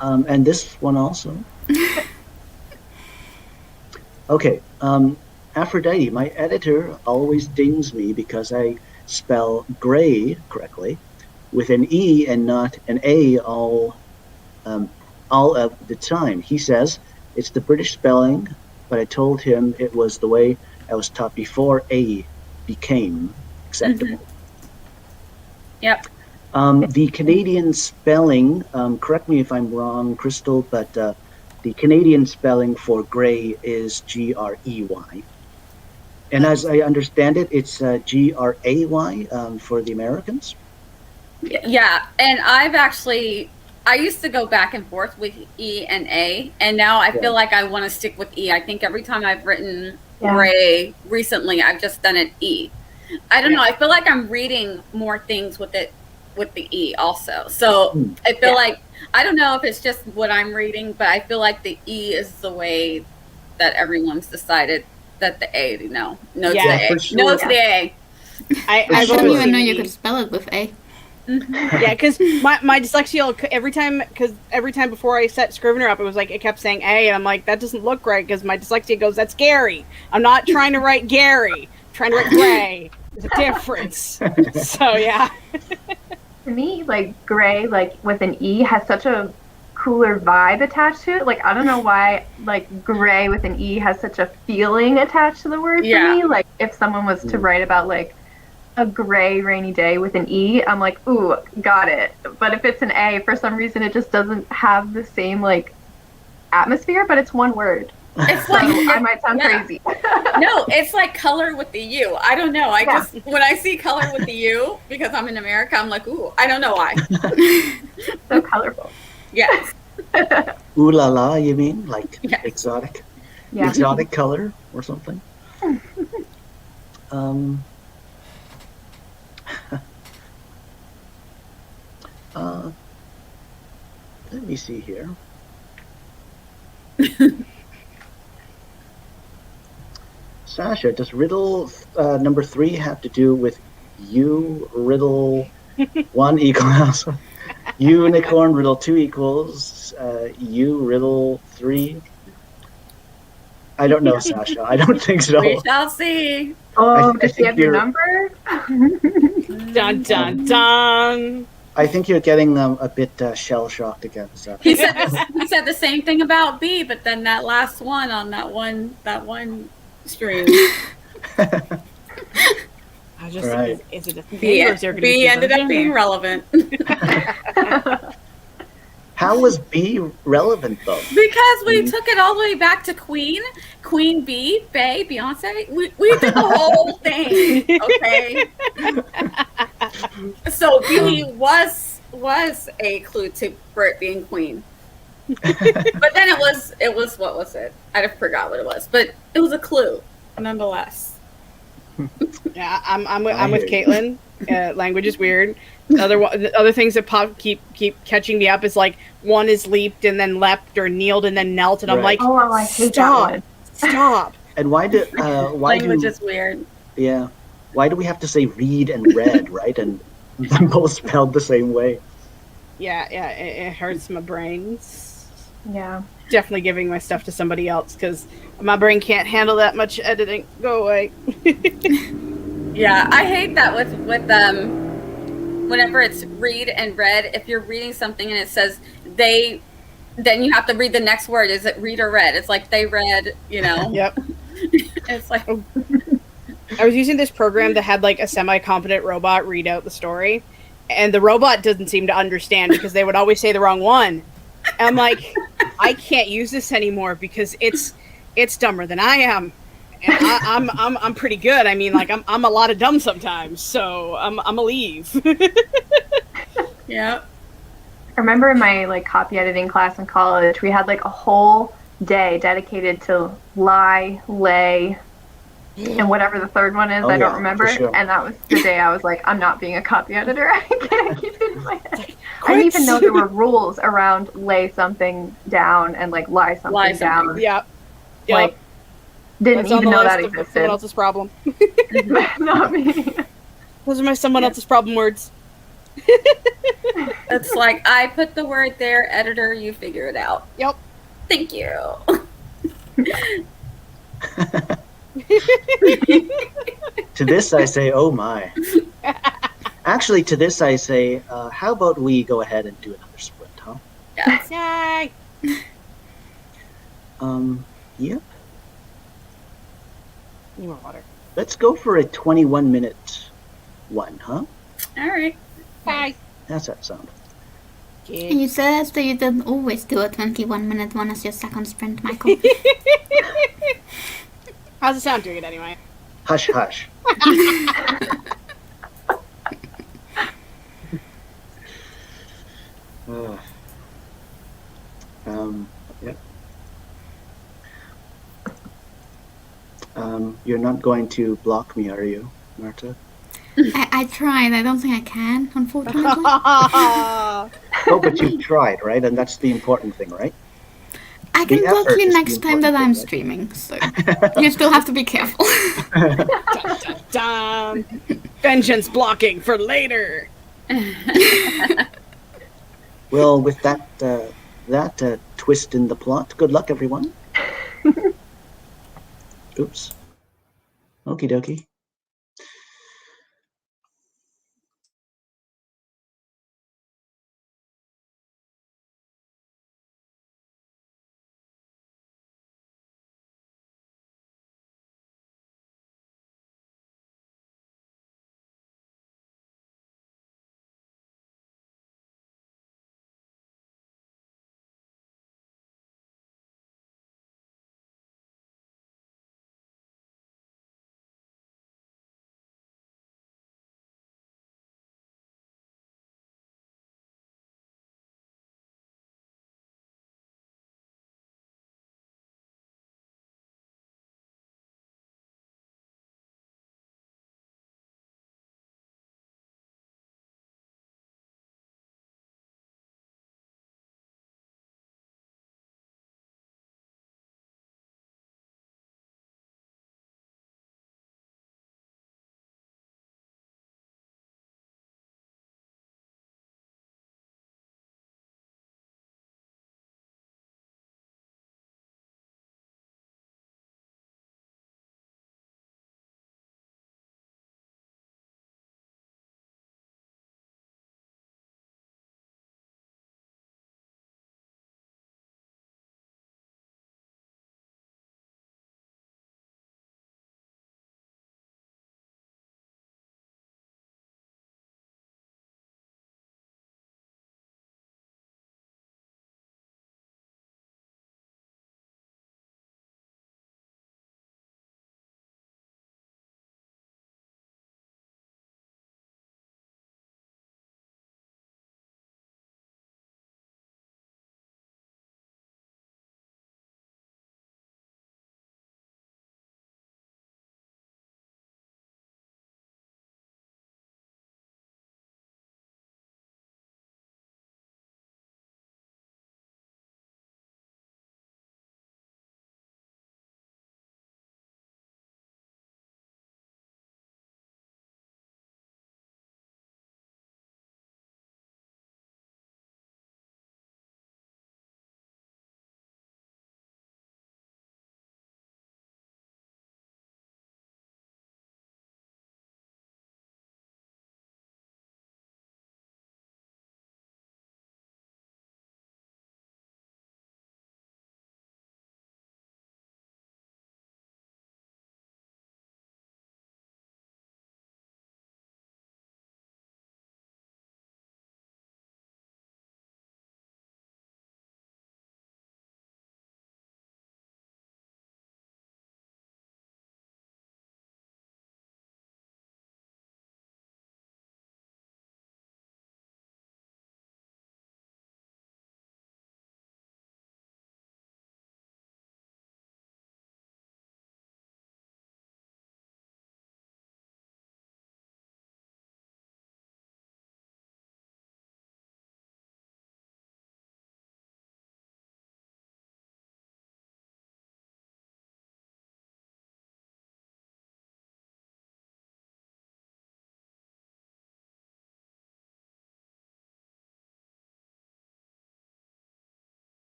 And this one also. Okay, Aphrodite, my editor always dings me because I spell gray correctly with an E and not an A all of the time. He says it's the British spelling, but I told him it was the way I was taught before A became acceptable. Yep. The Canadian spelling, correct me if I'm wrong, Crystal, but the Canadian spelling for gray is Grey. And as I understand it, it's Gray for the Americans. Yeah, and I've actually I used to go back and forth with E and A, and now I feel like I want to stick with E. I think every time I've written Gray recently, I've just done an E. I don't know. I feel like I'm reading more things with it, with the E also. So I feel like, I don't know if it's just what I'm reading, but I feel like the E is the way that everyone's decided that the A, no to the A. Sure. No to the A. I didn't even know you could spell it with A. Yeah, because my dyslexia every time before I set Scrivener up, it kept saying A, and I'm like, that doesn't look right because my dyslexia goes, that's Gary. I'm not trying to write Gary. I'm trying to write Gray. There's a difference. So yeah. For me, like Gray, like with an E, has such a cooler vibe attached to it. Like I don't know why, like Gray with an E has such a feeling attached to the word for me. Like if someone was to write about like a gray rainy day with an E, I'm like, ooh, got it. But if it's an A, for some reason it just doesn't have the same like atmosphere, but it's one word. It's so like I might sound crazy. No, it's like color with the U. I don't know. I just, when I see color with the U, because I'm in America, I'm like, ooh, I don't know why. So colorful. Yes. Ooh la la, you mean? Like exotic? Yeah. Exotic color or something? Let me see here. Sasha, does riddle number 3 have to do with you? Riddle 1 equals unicorn. Riddle 2 equals you. Riddle 3. I don't know, Sasha. I don't think so. We shall see. Oh, does she have your number? Dun dun dun. I think you're getting a bit shell-shocked again, Sasha. He said the same thing about B, but then that last one on that one stream. I just Right. is it a thing, or is there going to be B ended up being relevant. How was B relevant, though? Because we took it all the way back to Queen Bee, Bae, Beyonce. We did the whole thing, okay? So B was a clue for it being Queen. But then it was what was it? I forgot what it was, but it was a clue nonetheless. Yeah, I'm with Caitlin. Language is weird. The other things that keep catching me up is like one is leaped and then leapt or kneeled and then knelt, and I'm like, oh, I hate that one. Stop. And why Language is weird. Yeah. Why do we have to say read and read, right? And they're both spelled the same way. Yeah, it hurts my brains. Yeah. Definitely giving my stuff to somebody else because my brain can't handle that much editing. Go away. Yeah, I hate that with whenever it's read and read. If you're reading something and it says they, then you have to read the next word. Is it read or read? It's like they read, you know. Yep. It's like I was using this program that had like a semi-competent robot read out the story, and the robot doesn't seem to understand because they would always say the wrong one. And I'm like, I can't use this anymore because it's dumber than I am. And I'm pretty good. I mean, like I'm a lot of dumb sometimes, so I'm a leave. yeah. I remember in my like copy editing class in college, we had like a whole day dedicated to lie, lay, and whatever the third one is, I don't remember. Sure. And that was the day I was like, I'm not being a copy editor. I can't keep it in my head. I didn't even know there were rules around lay something down and like lie something down. Yep. Like, didn't even know that existed. Someone else's problem. Not me. Those are my someone else's problem words. It's like I put the word there, editor, you figure it out. Yep. Thank you. To this I say, oh my. Actually, to this I say, how about we go ahead and do another sprint, huh? Yes. Yay! Yep. Need more water. Let's go for a 21-minute one, huh? All right. Bye. How's that sound? And you said that you didn't always do a 21-minute one as your second sprint, Michael. How's it sound doing it anyway? Hush, hush. You're not going to block me, are you, Marta? I tried. I don't think I can, unfortunately. Oh, but you've tried, right? And that's the important thing, right? I The can block effort you is the next time that important I'm thing, right? streaming, so you still have to be careful. Dun, dun, dun. Vengeance blocking for later. Well, with that twist in the plot, good luck, everyone. Oops. Okie dokie.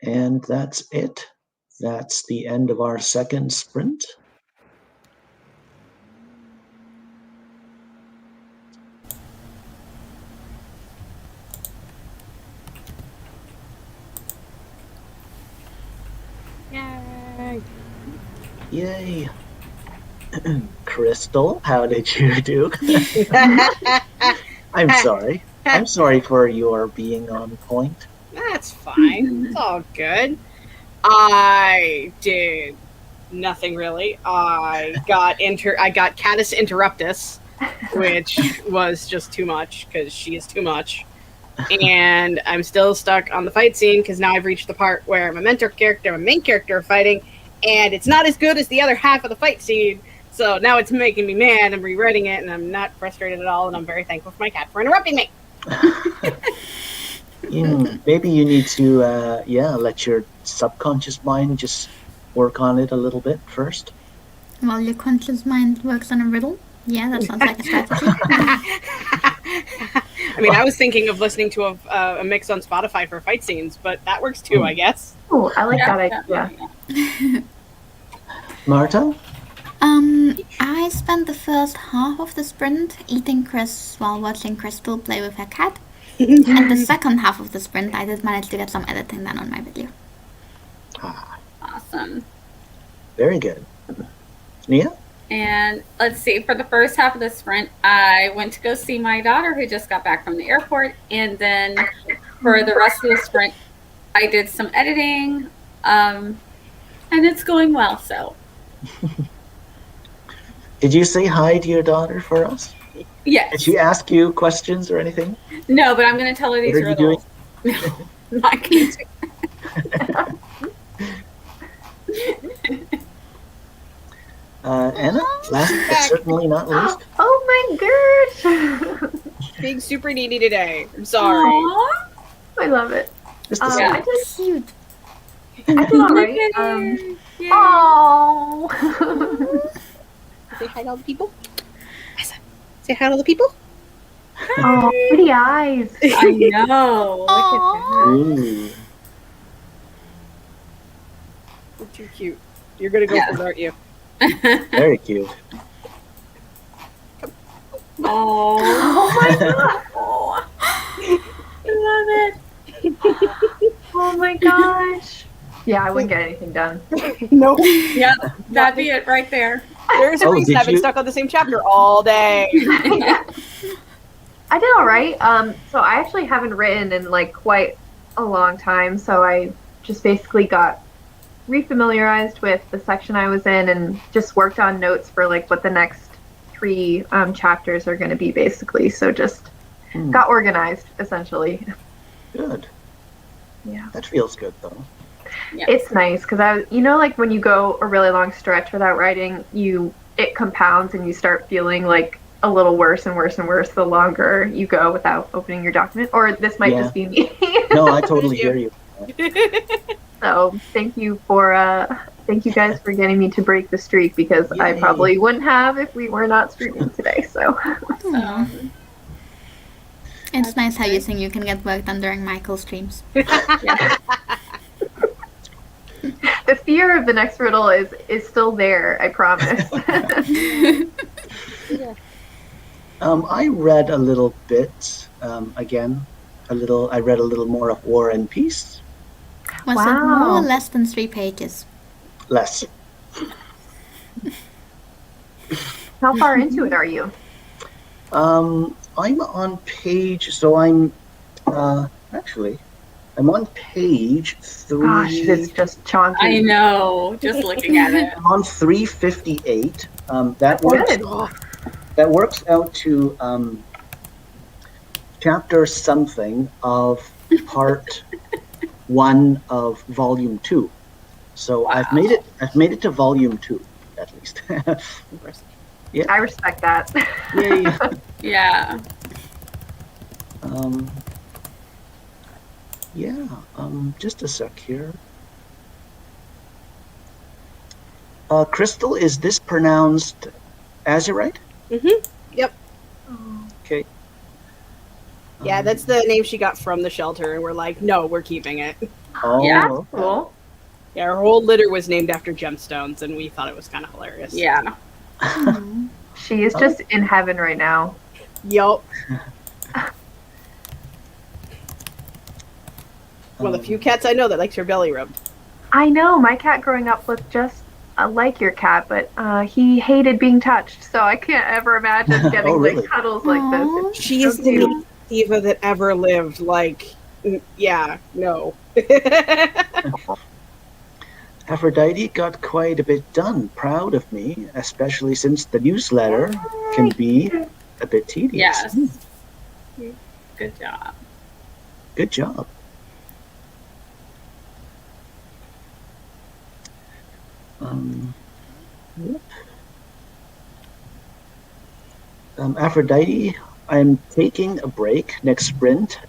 And that's it. That's the end of our second sprint. Yay! Yay. Crystal, how did you do? I'm sorry. I'm sorry for your being on point. That's fine. It's all good. I did nothing really. I got Catus Interruptus, which was just too much because she is too much. And I'm still stuck on the fight scene because now I've reached the part where my mentor character and my main character are fighting, and it's not as good as the other half of the fight scene. So now it's making me mad. I'm rewriting it, and I'm not frustrated at all. And I'm very thankful for my cat for interrupting me. Maybe you need to, let your subconscious mind just work on it a little bit first. While your conscious mind works on a riddle. Yeah, that sounds like a strategy. I mean, I was thinking of listening to a mix on Spotify for fight scenes, but that works too, I guess. Oh, I like that idea. Marta? I spent the first half of the sprint eating crisps while watching Crystal play with her cat. And the second half of the sprint, I did manage to get some editing done on my video. Awesome. Very good. Nia? And let's see, for the first half of the sprint, I went to go see my daughter who just got back from the airport. And then for the rest of the sprint, I did some editing. And it's going well, so. Did you say hi to your daughter for us? Yes. Did she ask you questions or anything? No, but I'm going to tell her these What are you riddles. No, I can't do Anna, last but certainly not least. Oh my gosh! Being super needy today. I'm sorry. Aww. I love it. Just a second. Cute. I did all right. Yay. Oh. Say hi to all the people. Say hi to all the people. Oh, pretty eyes. I know. Look at Ooh. You're too cute. You're gonna go for it, aren't you? that. Very cute. Oh. Oh my god. Oh. I love it. Oh my gosh. Yeah, I wouldn't get anything done. No. Yeah, that'd be it right there. There's a Oh, reason did I've been you? stuck on the same chapter all day. I did all right. So I actually haven't written in like quite a long time. So I just basically got refamiliarized with the section I was in and just worked on notes for like what the next 3 chapters are going to be basically. So just got organized essentially. Good. Yeah. That feels good though. Yeah. It's nice because like when you go a really long stretch without writing, it compounds and you start feeling like a little worse and worse and worse the longer you go without opening your document. Or this might just be me. No, I totally hear you. So thank you guys for getting me to break the streak because I Yay. probably wouldn't have if we were not streaming today. So It's nice how you think you can get work done during Michael's streams. Yeah. the fear of the next riddle is still there, I promise. I read a little bit, again, I read a little more of War and Peace. Was it Wow. more or less than 3 pages? Less. How far into it are you? I'm on page, so I'm on page 3. Gosh, it's just chonky. I know. Just looking at it. I'm on 358. That works out to chapter something of part 1 of volume 2. So Wow. I've made it to volume 2 at least. I respect that. Yay. Yeah. Just a sec here. Crystal, is this pronounced Azurite? Yep. Okay. Yeah, that's the name she got from the shelter, and we're like, no, we're keeping it. Oh, Yeah. That's okay. cool. Yeah, our whole litter was named after gemstones, and we thought it was kind of hilarious. Yeah. She is just in heaven right now. Yup. One of the few cats I know that likes her belly rubbed. I know, my cat growing up looked just like your cat, but he hated being touched, so I can't ever imagine getting really? like cuddles like Aw. this. She So is the cute. neatest diva that ever lived. Like, yeah, no. Aphrodite got quite a bit done. Proud of me, especially since the newsletter can be a bit tedious. Yes. Good job. Good job. Yep. Aphrodite, I'm taking a break next sprint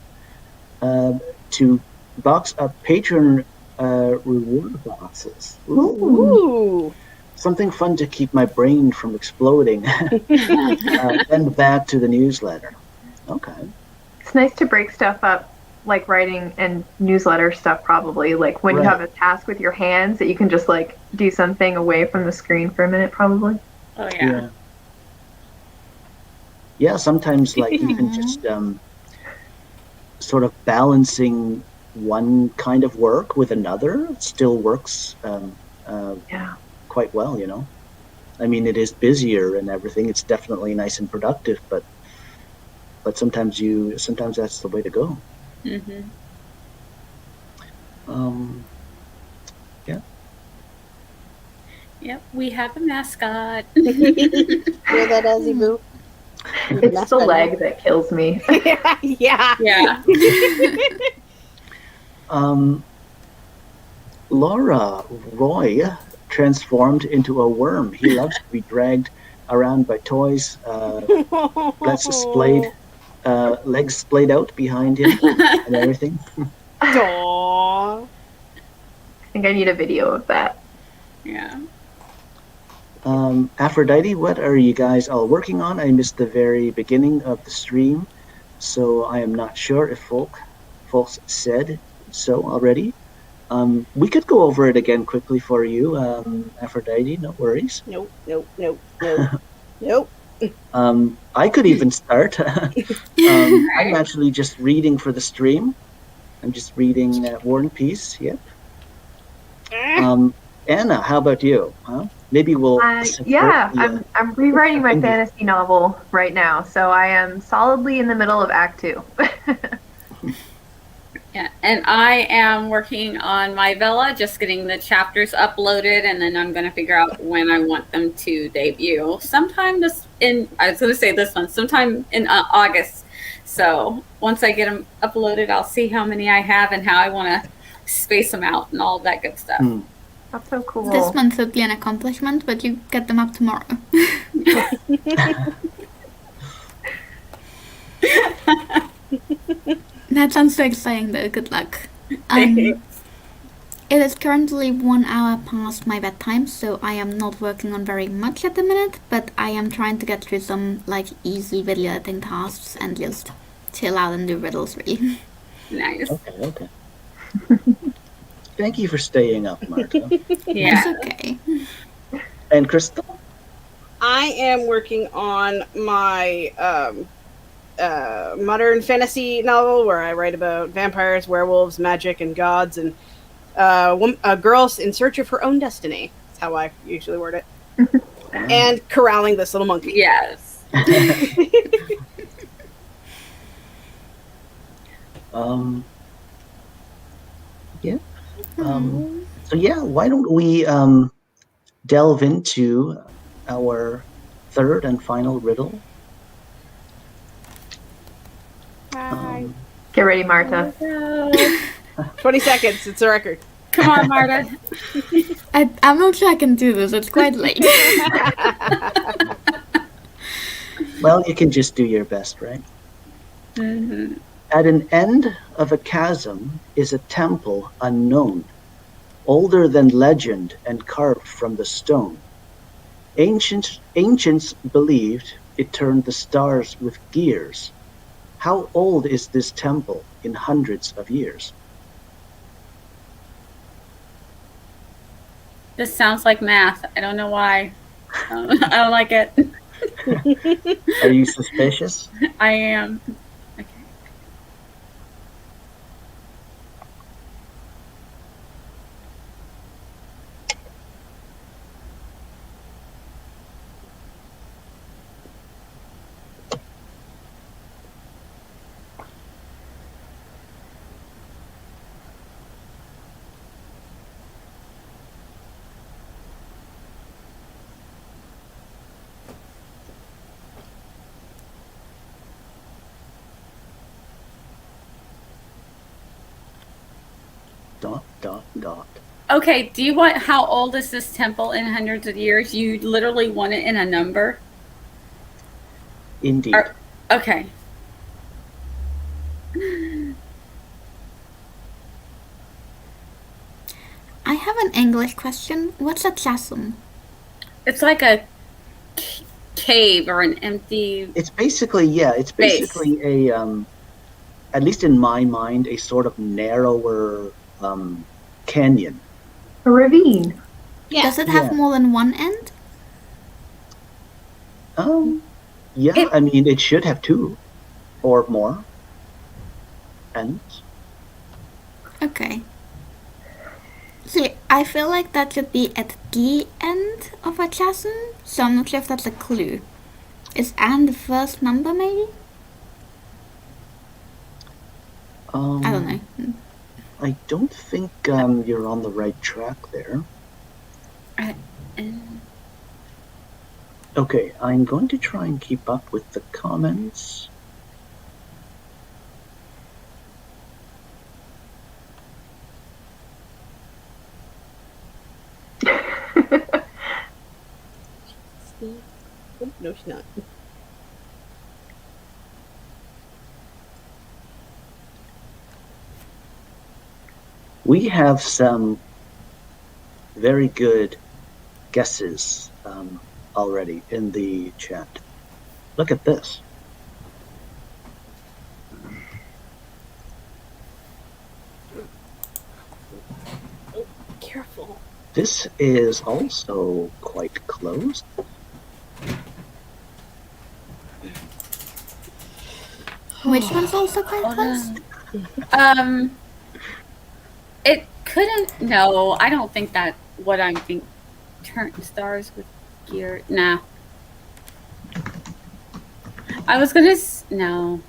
to box up patron reward boxes. Ooh. Something fun to keep my brain from exploding. And back to the newsletter. Okay. It's nice to break stuff up, like writing and newsletter stuff probably. Like when you Right. have a task with your hands that you can just like do something away from the screen for a minute probably. Oh yeah. Yeah, sometimes like even just sort of balancing one kind of work with another still works Yeah. quite well, you know. I mean, it is busier and everything. It's definitely nice and productive, but sometimes that's the way to go. Mm-hmm. Yeah. Yep. We have a mascot. Hear that, Azzy Boo? It's the leg that kills me. Yeah. Yeah. Laura Roy transformed into a worm. He loves to be dragged around by toys. Legs splayed out behind him and everything. Aww. I think I need a video of that. Yeah. Aphrodite, what are you guys all working on? I missed the very beginning of the stream, so I am not sure if folks said so already. We could go over it again quickly for you, Aphrodite, no worries. Nope. I could even start. I'm actually just reading for the stream. I'm just reading War and Peace, yep. Anna, how about you? Huh? Maybe we'll... I'm rewriting my fantasy novel right now, so I am solidly in the middle of Act 2. Yeah, and I am working on my villa, just getting the chapters uploaded, and then I'm going to figure out when I want them to debut. Sometime sometime in August. So once I get them uploaded, I'll see how many I have and how I want to space them out and all of that good stuff. That's so cool. This month would be an accomplishment, but you get them up tomorrow. That sounds so exciting though, good luck. It is currently 1 hour past my bedtime, so I am not working on very much at the minute, but I am trying to get through some like easy video editing tasks and just chill out and do riddles really. Nice. Okay. Thank you for staying up, Marta. Yeah. It's okay. And Crystal? I am working on my modern fantasy novel where I write about vampires, werewolves, magic, and gods, and a girl in search of her own destiny. That's how I usually word it. And corralling this little monkey. Yes. Yeah. So yeah, why don't we delve into our third and final riddle? Get ready, Marta. 20 seconds. It's a record. Come on, Marta. I'm not sure I can do this, it's quite late. Well, you can just do your best, right? Mm-hmm. At an end of a chasm is a temple unknown. older than legend and carved from the stone. Ancients believed it turned the stars with gears. How old is this temple in hundreds of years? This sounds like math. I don't know why. I don't like it. Are you suspicious? I am. Okay. Dot, dot, dot. Okay, do you want how old is this temple in hundreds of years? You literally want it in a number? Indeed. Okay. I have an English question. What's a chasm? It's like a cave or an empty. It's basically, yeah, it's basically a, at least in my mind, a sort of narrower canyon. A ravine. Yeah. Does it have Yeah. more than one end? Yeah, I mean, it should have two or more ends. Okay. See, I feel like that should be at the end of a chasm, so I'm not sure if that's a clue. Is "and" the first number, maybe? I don't know. I don't think you're on the right track there. Okay, I'm going to try and keep up with the comments. No, she's not. We have some very good guesses already in the chat. Look at this. Careful. This is also quite close. Which one's also quite close? It couldn't. No, I don't think that. What I'm think. Turn stars with gear. Nah. I was gonna. No.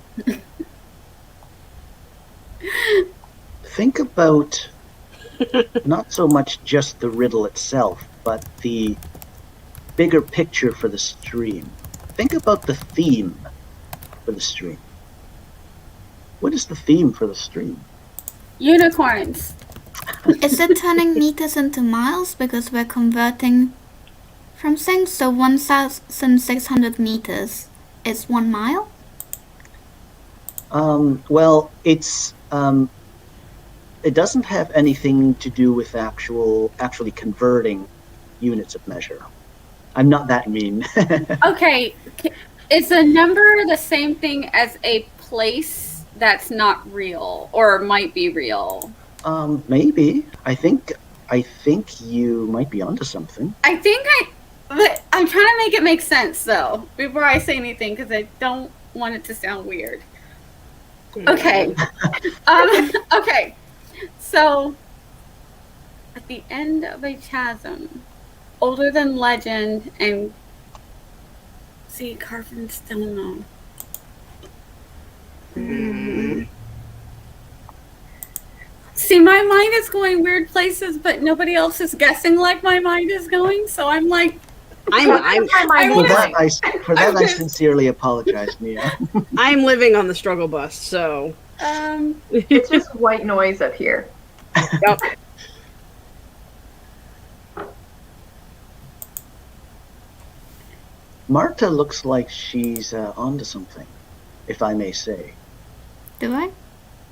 Think about not so much just the riddle itself, but the bigger picture for the stream. Think about the theme for the stream. What is the theme for the stream? Unicorns. Is it turning meters into miles because we're converting from things? So 1,600 meters is 1 mile? Well, it's it doesn't have anything to do with actually converting units of measure. I'm not that mean. Okay, is a number the same thing as a place that's not real or might be real? Maybe. I think you might be onto something. But I'm trying to make it make sense though before I say anything because I don't want it to sound weird. Okay. Okay. So at the end of a chasm, older than legend and see carved in stone. See, my mind is going weird places, but nobody else is guessing like my mind is going. So I'm like, I'm For that, I sincerely apologize, Mia. I'm living on the struggle bus, so It's just white noise up here. Yep. Marta looks like she's onto something, if I may say. Do I?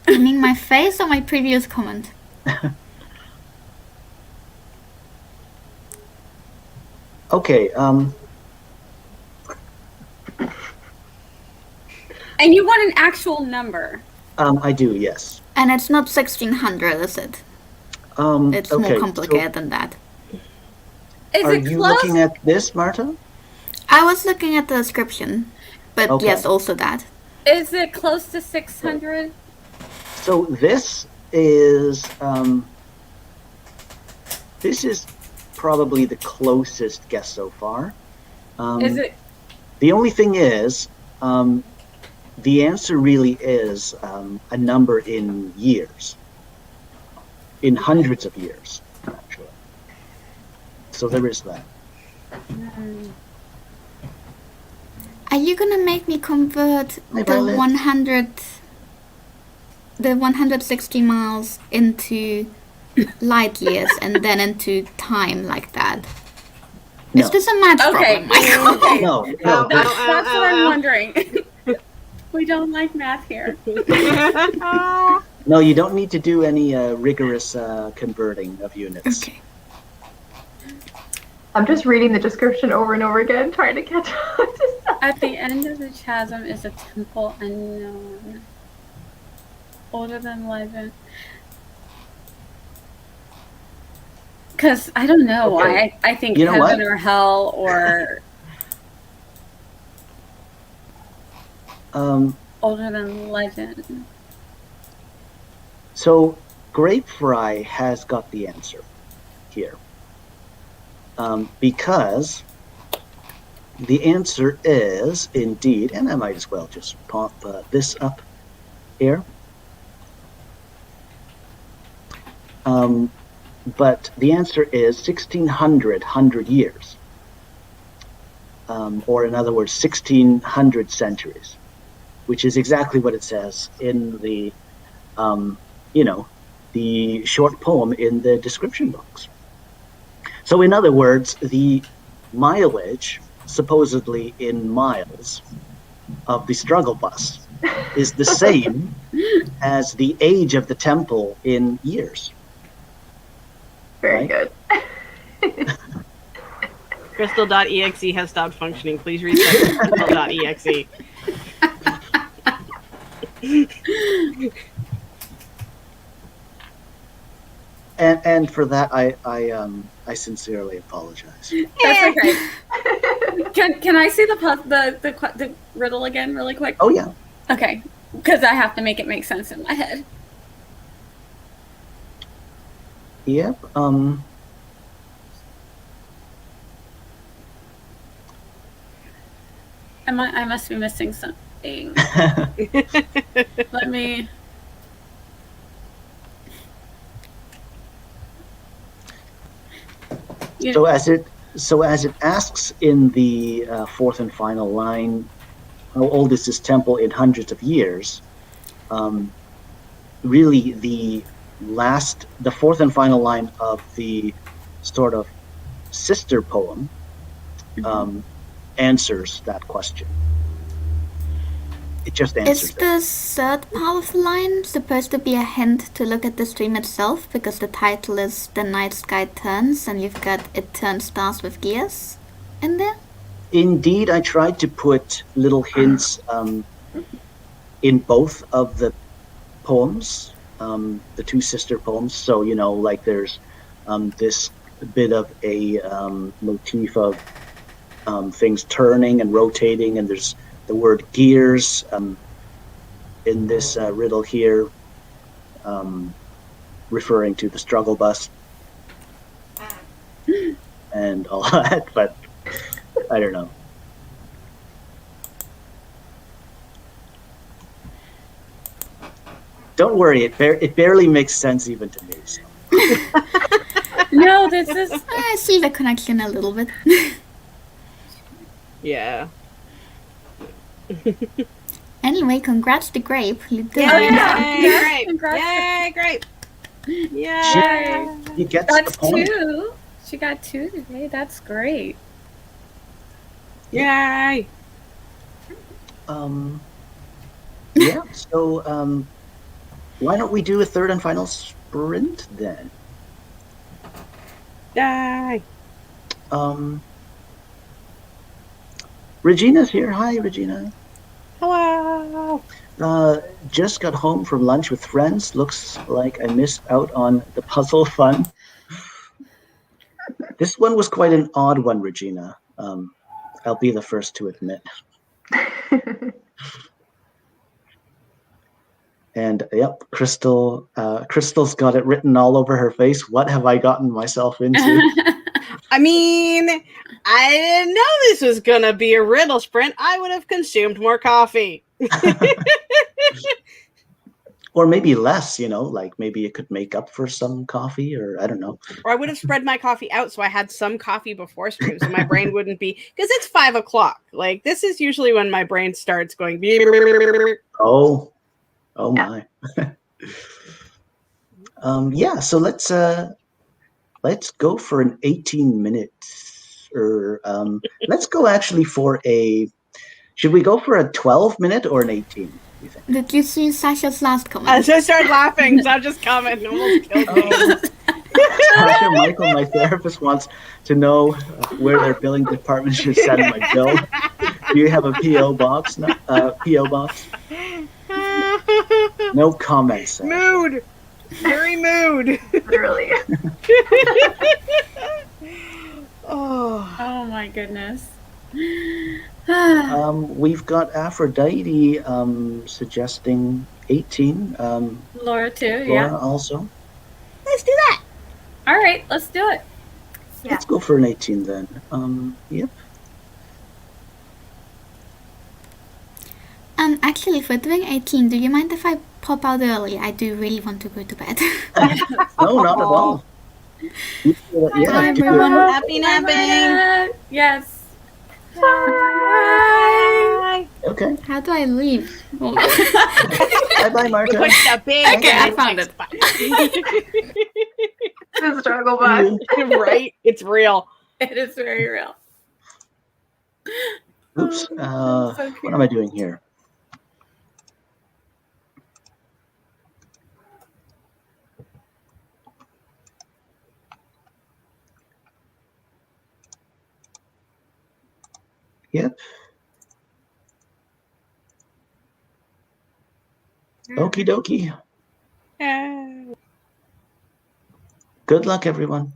You mean my face or my previous comment? Okay. And you want an actual number. I do, yes. And it's not 1600, is it? It's Okay, more complicated than that. Is are it you close? looking at this, Marta? I was looking at the description, but Okay. yes, also that. Is it close to 600? So this is probably the closest guess so far. Is it? The only thing is, the answer really is a number in years, in hundreds of years, actually. So there is that. Are you gonna make me convert My the violet. 160 miles into light years and then into time like that? No. Is this a math Okay. problem, Michael? Okay. No, Oh, That's what I'm oh. wondering. We don't like math here. no, you don't need to do any rigorous converting of units. Okay. I'm just reading the description over and over again, trying to catch up to stuff. At the end of the chasm is a temple unknown. Older than legend. Because I don't know Okay. why. I think You know heaven what? or hell or older than legend. So Grapefry has got the answer here. Because the answer is indeed, and I might as well just pop this up here. But the answer is 1,600 years. Or in other words, 1,600 centuries, which is exactly what it says in the, the short poem in the description box. So in other words, the mileage, supposedly in miles, of the struggle bus is the same as the age of the temple in years. Very Right. good. Crystal.exe has stopped functioning. Please reset Crystal.exe. And for that, I sincerely apologize. That's okay. Can I see the riddle again really quick? Oh yeah. Okay, because I have to make it make sense in my head. Yep. I must be missing something. Let me. So as it asks in the fourth and final line, how old is this temple in hundreds of years? Really, the fourth and final line of the sort of sister poem answers that question. It just answers Is the third part of the line supposed to be a hint to look at the stream itself? Because the title is The Night Sky Turns, and you've got It Turns Stars with Gears in there? Indeed, I tried to put little hints in both of the poems, the two sister poems. So, like there's this bit of a motif of things turning and rotating, and there's the word gears in this riddle here, referring to the struggle bus and all that, but I don't know. Don't worry, it barely makes sense even to me. So. No, this is. I see the connection a little bit. Yeah. Anyway, congrats to Grape. You did Oh, it. yeah. Yay, great. Congrats. Yay, great. Yay. He gets That's the point. 2. She got 2 today. That's great. Yay. Yeah, so why don't we do a third and final sprint then? Yay. Regina's here. Hi, Regina. Hello. Just got home from lunch with friends. Looks like I missed out on the puzzle fun. This one was quite an odd one, Regina. I'll be the first to admit. And yep, Crystal's got it written all over her face. What have I gotten myself into? I mean, I didn't know this was gonna be a riddle sprint. I would have consumed more coffee. Or maybe less, like maybe it could make up for some coffee, or I don't know. Or I would have spread my coffee out so I had some coffee before stream, so my brain wouldn't be, because it's 5:00. Like, this is usually when my brain starts going. Oh my. Yeah, so let's go for an 18 minutes, or let's go actually for should we go for a 12-minute or an 18? You think? Did you see Sasha's last comment? As I started laughing, Sasha's comment almost killed me. Sasha, Michael, my therapist, wants to know where their billing department should send my bill. Do you have a PO box? PO box? No comments. Sasha. Mood. Very mood. Literally. Oh my goodness. We've got Aphrodite suggesting 18. Laura too, Laura yeah. also. Let's do that. All right, let's do it. Yeah. Let's go for an 18 then. Yep. Actually, if we're doing 18, do you mind if I pop out early? I do really want to go to bed. No, not at all. Bye, everyone. Happy napping. Yes. Bye. Okay. How do I leave? Oh. Bye-bye, Marta. Push the big Okay, I found it. The struggle bus. Right? It's real. It is very real. Oops. So What cute. am I doing here? Yep. Okie dokie. Good luck, everyone.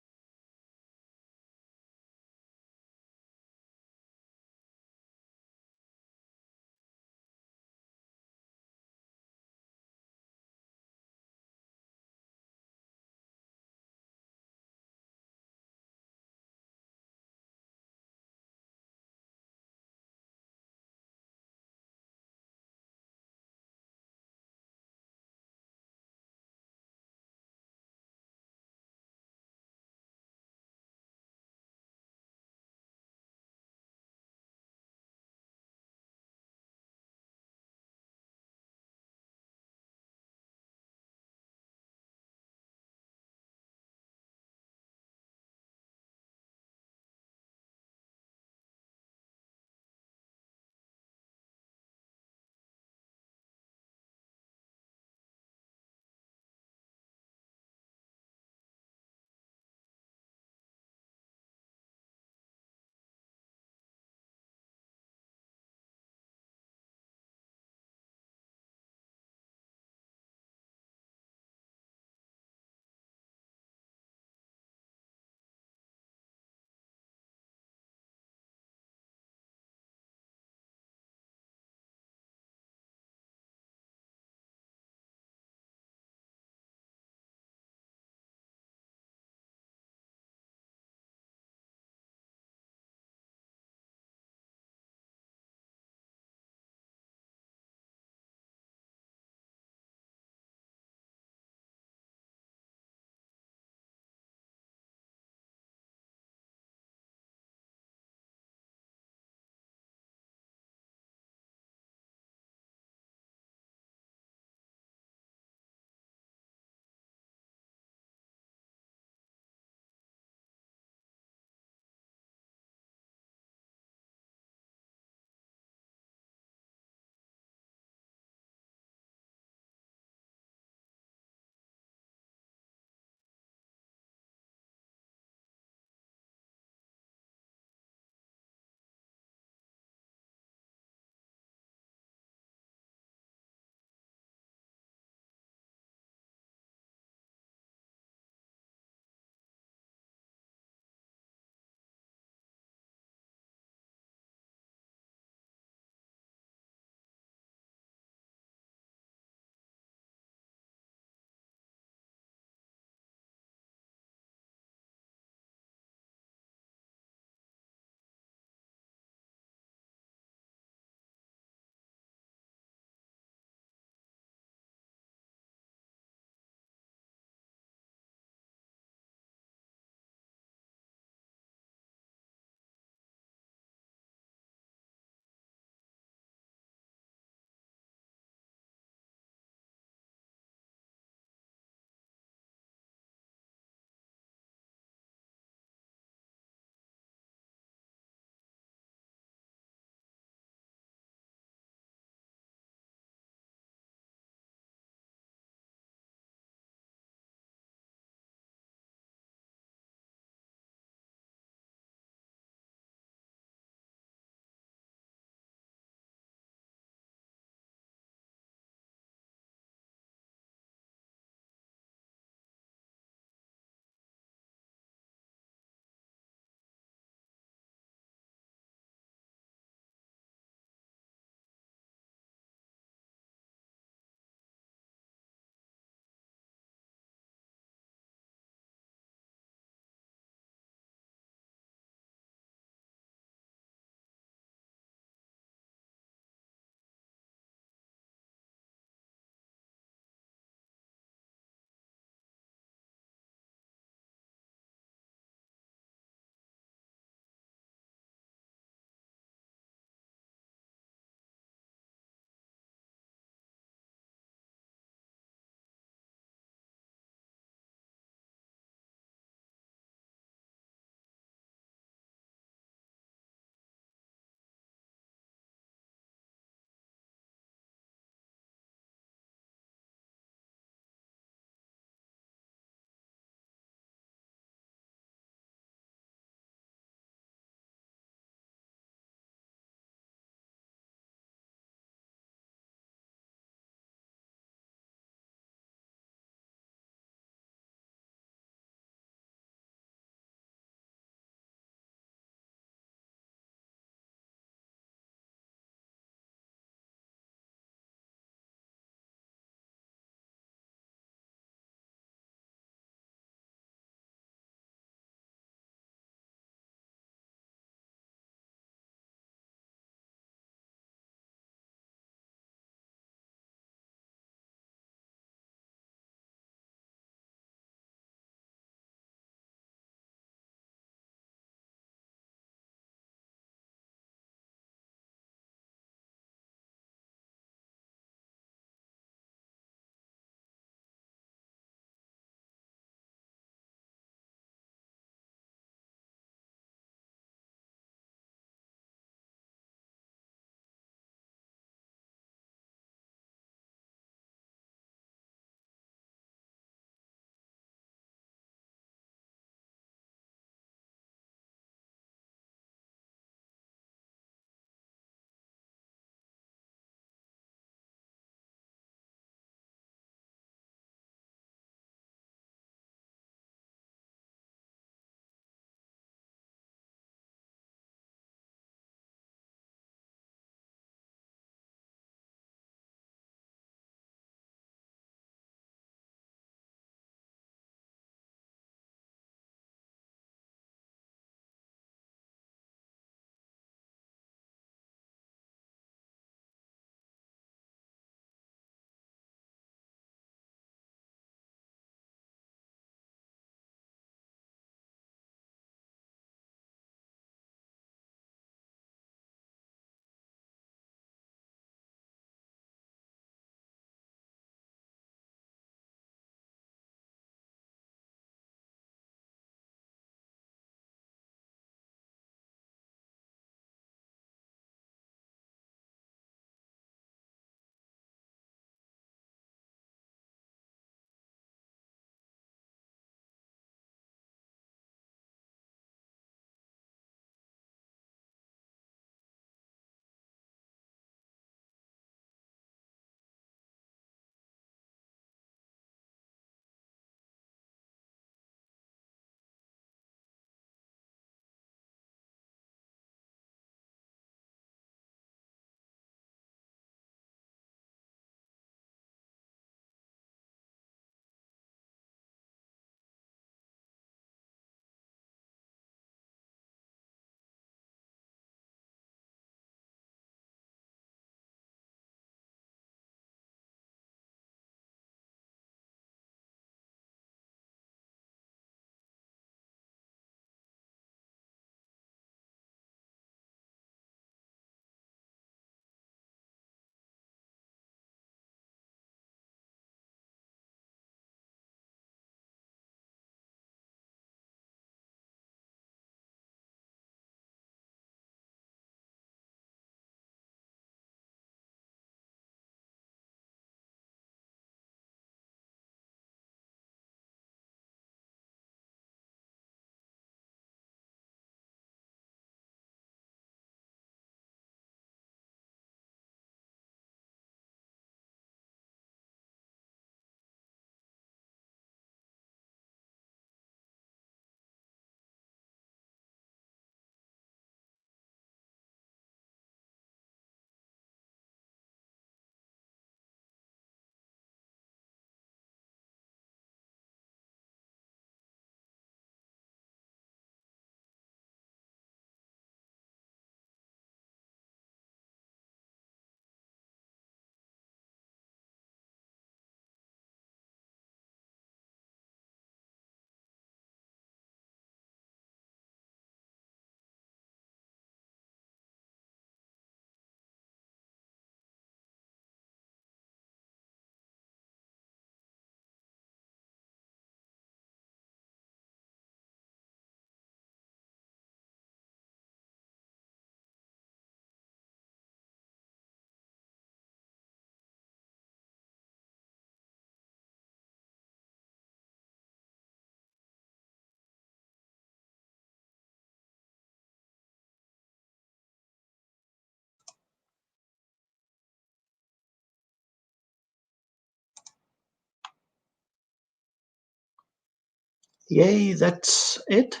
yay, that's it.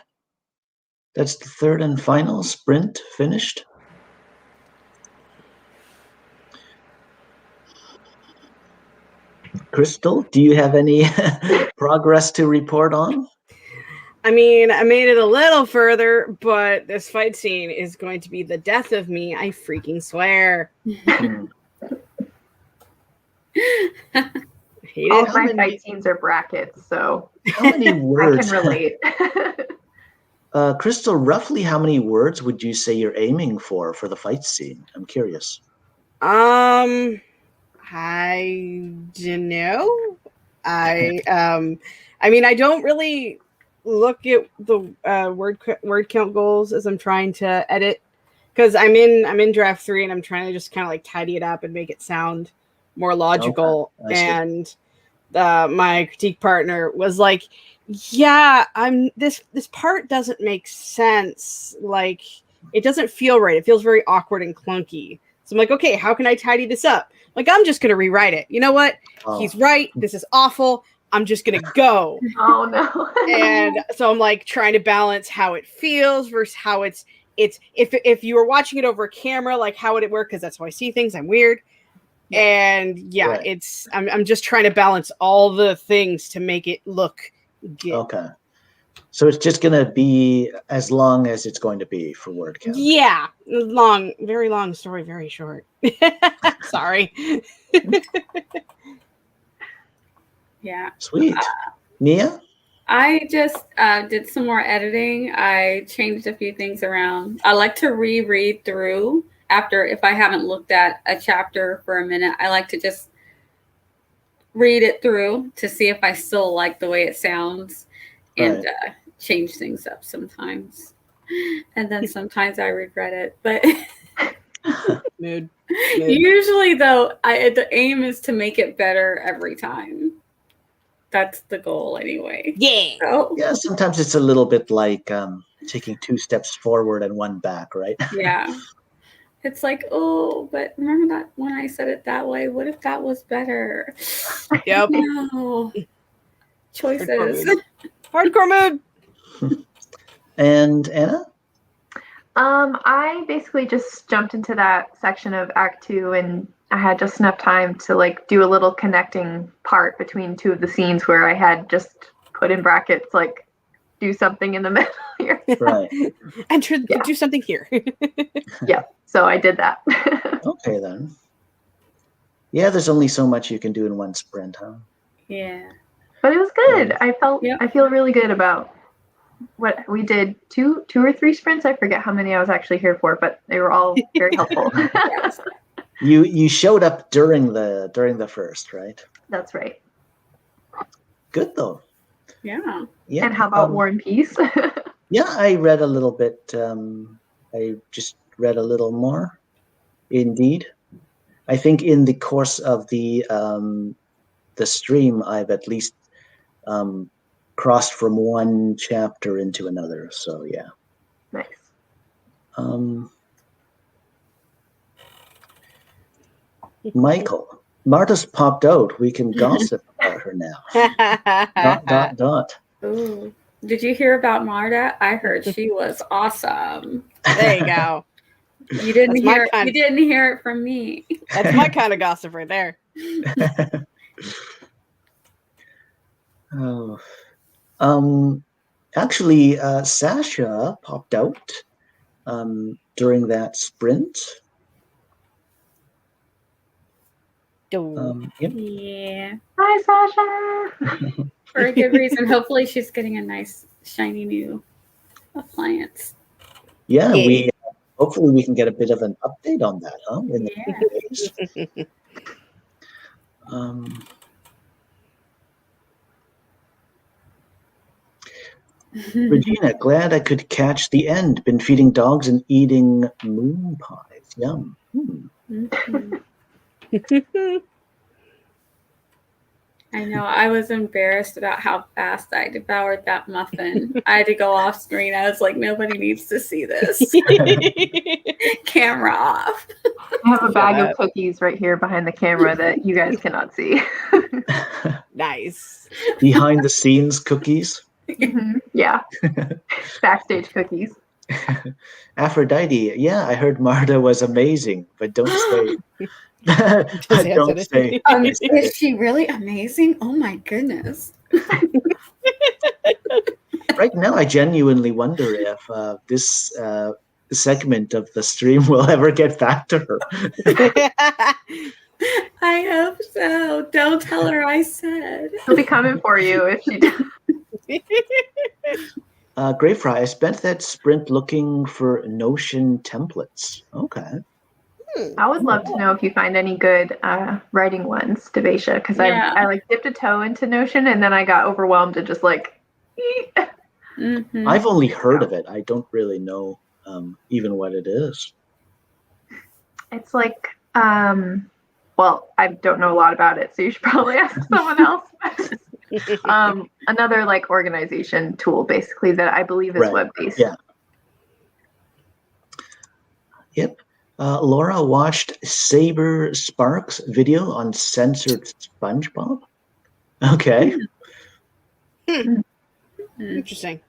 That's the third and final sprint finished. Crystal, do you have any progress to report on? I mean, I made it a little further, but this fight scene is going to be the death of me. I freaking swear. Hmm. I hate All it. of my many- fight scenes are brackets, so How many I words? can relate. Crystal, roughly how many words would you say you're aiming for the fight scene? I'm curious. I don't know. I mean, I don't really look at the word count goals as I'm trying to edit, because I'm in draft 3 and I'm trying to just kind of like tidy it up and make it sound more logical. Okay, I see. And my critique partner was like, "Yeah, this part doesn't make sense. Like, it doesn't feel right. It feels very awkward and clunky." So I'm like, "Okay, how can I tidy this up?" Like, I'm just gonna rewrite it. You know what? Oh. He's right. This is awful. I'm just gonna go. Oh no. And so I'm like trying to balance how it feels versus how it's if you were watching it over a camera, like how would it work? Because that's how I see things. I'm weird. And yeah, Right. I'm just trying to balance all the things to make it look good. Okay. So it's just going to be as long as it's going to be for word count. Yeah, very long story, very short. Sorry. Yeah. Sweet. Nia? I just did some more editing. I changed a few things around. I like to reread through after, if I haven't looked at a chapter for a minute. I like to just read it through to see if I still like the way it sounds, and change things up sometimes. And then sometimes I regret it. But Mood. usually, though, the aim is to make it better every time. That's the goal anyway. Yeah. So, Yeah, sometimes it's a little bit like taking 2 steps forward and 1 back, right? yeah. It's like, oh, but remember that when I said it that way? What if that was better? Yep. No. Choices. Hardcore mood. And Anna? I basically just jumped into that section of Act 2, and I had just enough time to like do a little connecting part between 2 of the scenes where I had just put in brackets like do something in the middle here. Right. And do something here. Yeah, so I did that. Okay, then. Yeah, there's only so much you can do in 1 sprint, huh? Yeah. But it was good. I feel really good about what we did. 2 or 3 sprints. I forget how many I was actually here for, but they were all very helpful. Yes. You showed up during the first, right? That's right. Good though. Yeah. Yeah. And how about War and Peace? Yeah, I read a little bit. I just read a little more. Indeed, I think in the course of the stream, I've at least crossed from 1 chapter into another. So yeah. Nice. Michael, Marta's popped out. We can gossip about her now. ... Ooh. Did you hear about Marta? I heard she was awesome. There you go. You didn't hear it from me. That's my kind of gossip right there. Oh. Actually, Sasha popped out during that sprint. Yep. Yeah. Hi, Sasha. For a good reason. Hopefully she's getting a nice, shiny new appliance. Yeah, hopefully we can get a bit of an update on that, huh? In the coming days. Regina, glad I could catch the end. Been feeding dogs and eating moon pies. Yum. Mm-hmm. I know. I was embarrassed about how fast I devoured that muffin. I had to go off screen. I was like, nobody needs to see this. Camera off. I have a bag of cookies right here behind the camera that you guys cannot see. Nice. Behind the scenes cookies. Yeah. Backstage cookies. Aphrodite, yeah, I heard Marta was amazing, but don't say. Say Don't say. I said Is it. she really amazing? Oh my goodness. Right now, I genuinely wonder if this segment of the stream will ever get back to her. I hope so. Don't tell her I said. She'll be coming for you if she does. Greyfry, I spent that sprint looking for Notion templates. Okay. I would love to know if you find any good writing ones, Devasia, because Yeah. I like dipped a toe into Notion and then I got overwhelmed and just like. Mhm. I've only heard of it. I don't really know even what it is. It's like, well, I don't know a lot about it, so you should probably ask someone else. Another like organization tool, basically, that I believe is Right. web-based. Yeah. Yep. Laura watched Saber Sparks' video on censored SpongeBob. Okay. Interesting.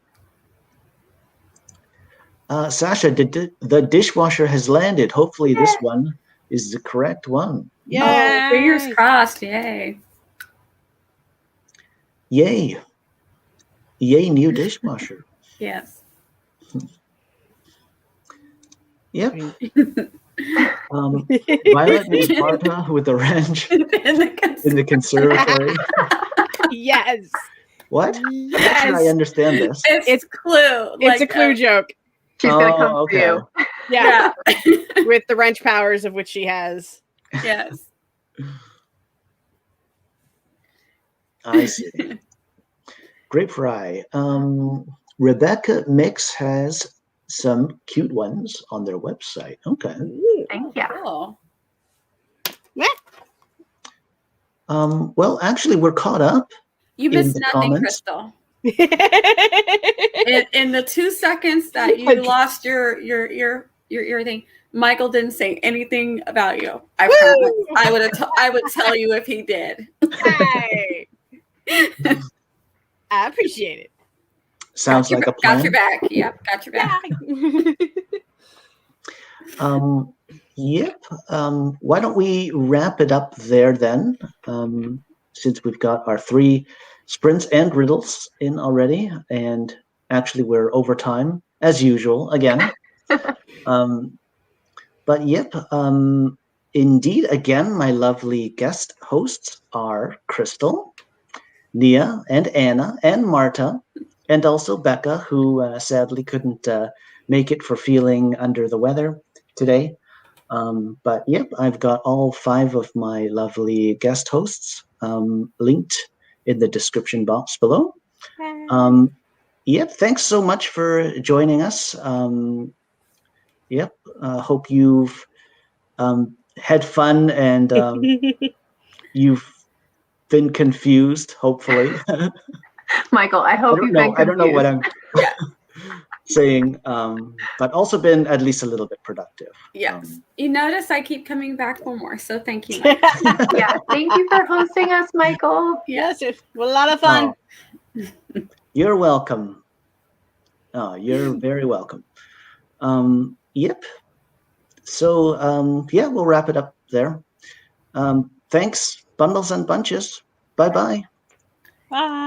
Sasha, the dishwasher has landed. Hopefully this one is the correct one. Yeah. Oh, fingers crossed. Yay. Yay. Yay, new dishwasher. Yes. Yep. Violet and Marta with the wrench in the conservatory. Yes. What? I'm not sure Yes. I understand this. It's clue. It's a clue joke. She's gonna come okay. for you. Yeah. With the wrench powers of which she has. Yes. I see. Grape fry. Rebecca Mix has some cute ones on their website. Okay. Thank you. Cool. Well, actually, we're caught up. You In missed the nothing, comments. Crystal. In the 2 seconds that you lost your thing, Michael didn't say anything about you. I promise. I would tell you if he did. Hey. I appreciate it. Sounds like a plan. Got your back. Yep, got your back. Yep. Why don't we wrap it up there then? Since we've got our 3 sprints and riddles in already, and actually we're over time as usual again. But yep. Indeed, again, my lovely guest hosts are Crystal, Nia, and Anna, and Marta, and also Becca, who sadly couldn't make it for feeling under the weather today. But yep, I've got all 5 of my lovely guest hosts linked in the description box below. Yep, thanks so much for joining us. Yep, hope you've had fun and you've been confused, hopefully. Michael, I hope you've been confused. I don't know what I'm saying, but also been at least a little bit productive. Yes. You notice I keep coming back for more, so thank you, Mike. Yeah, thank you for hosting us, Michael. Yes, it was a lot of fun. You're welcome. Oh, you're very welcome. Yep. So, yeah, we'll wrap it up there. Thanks, bundles and bunches. Bye-bye. Bye.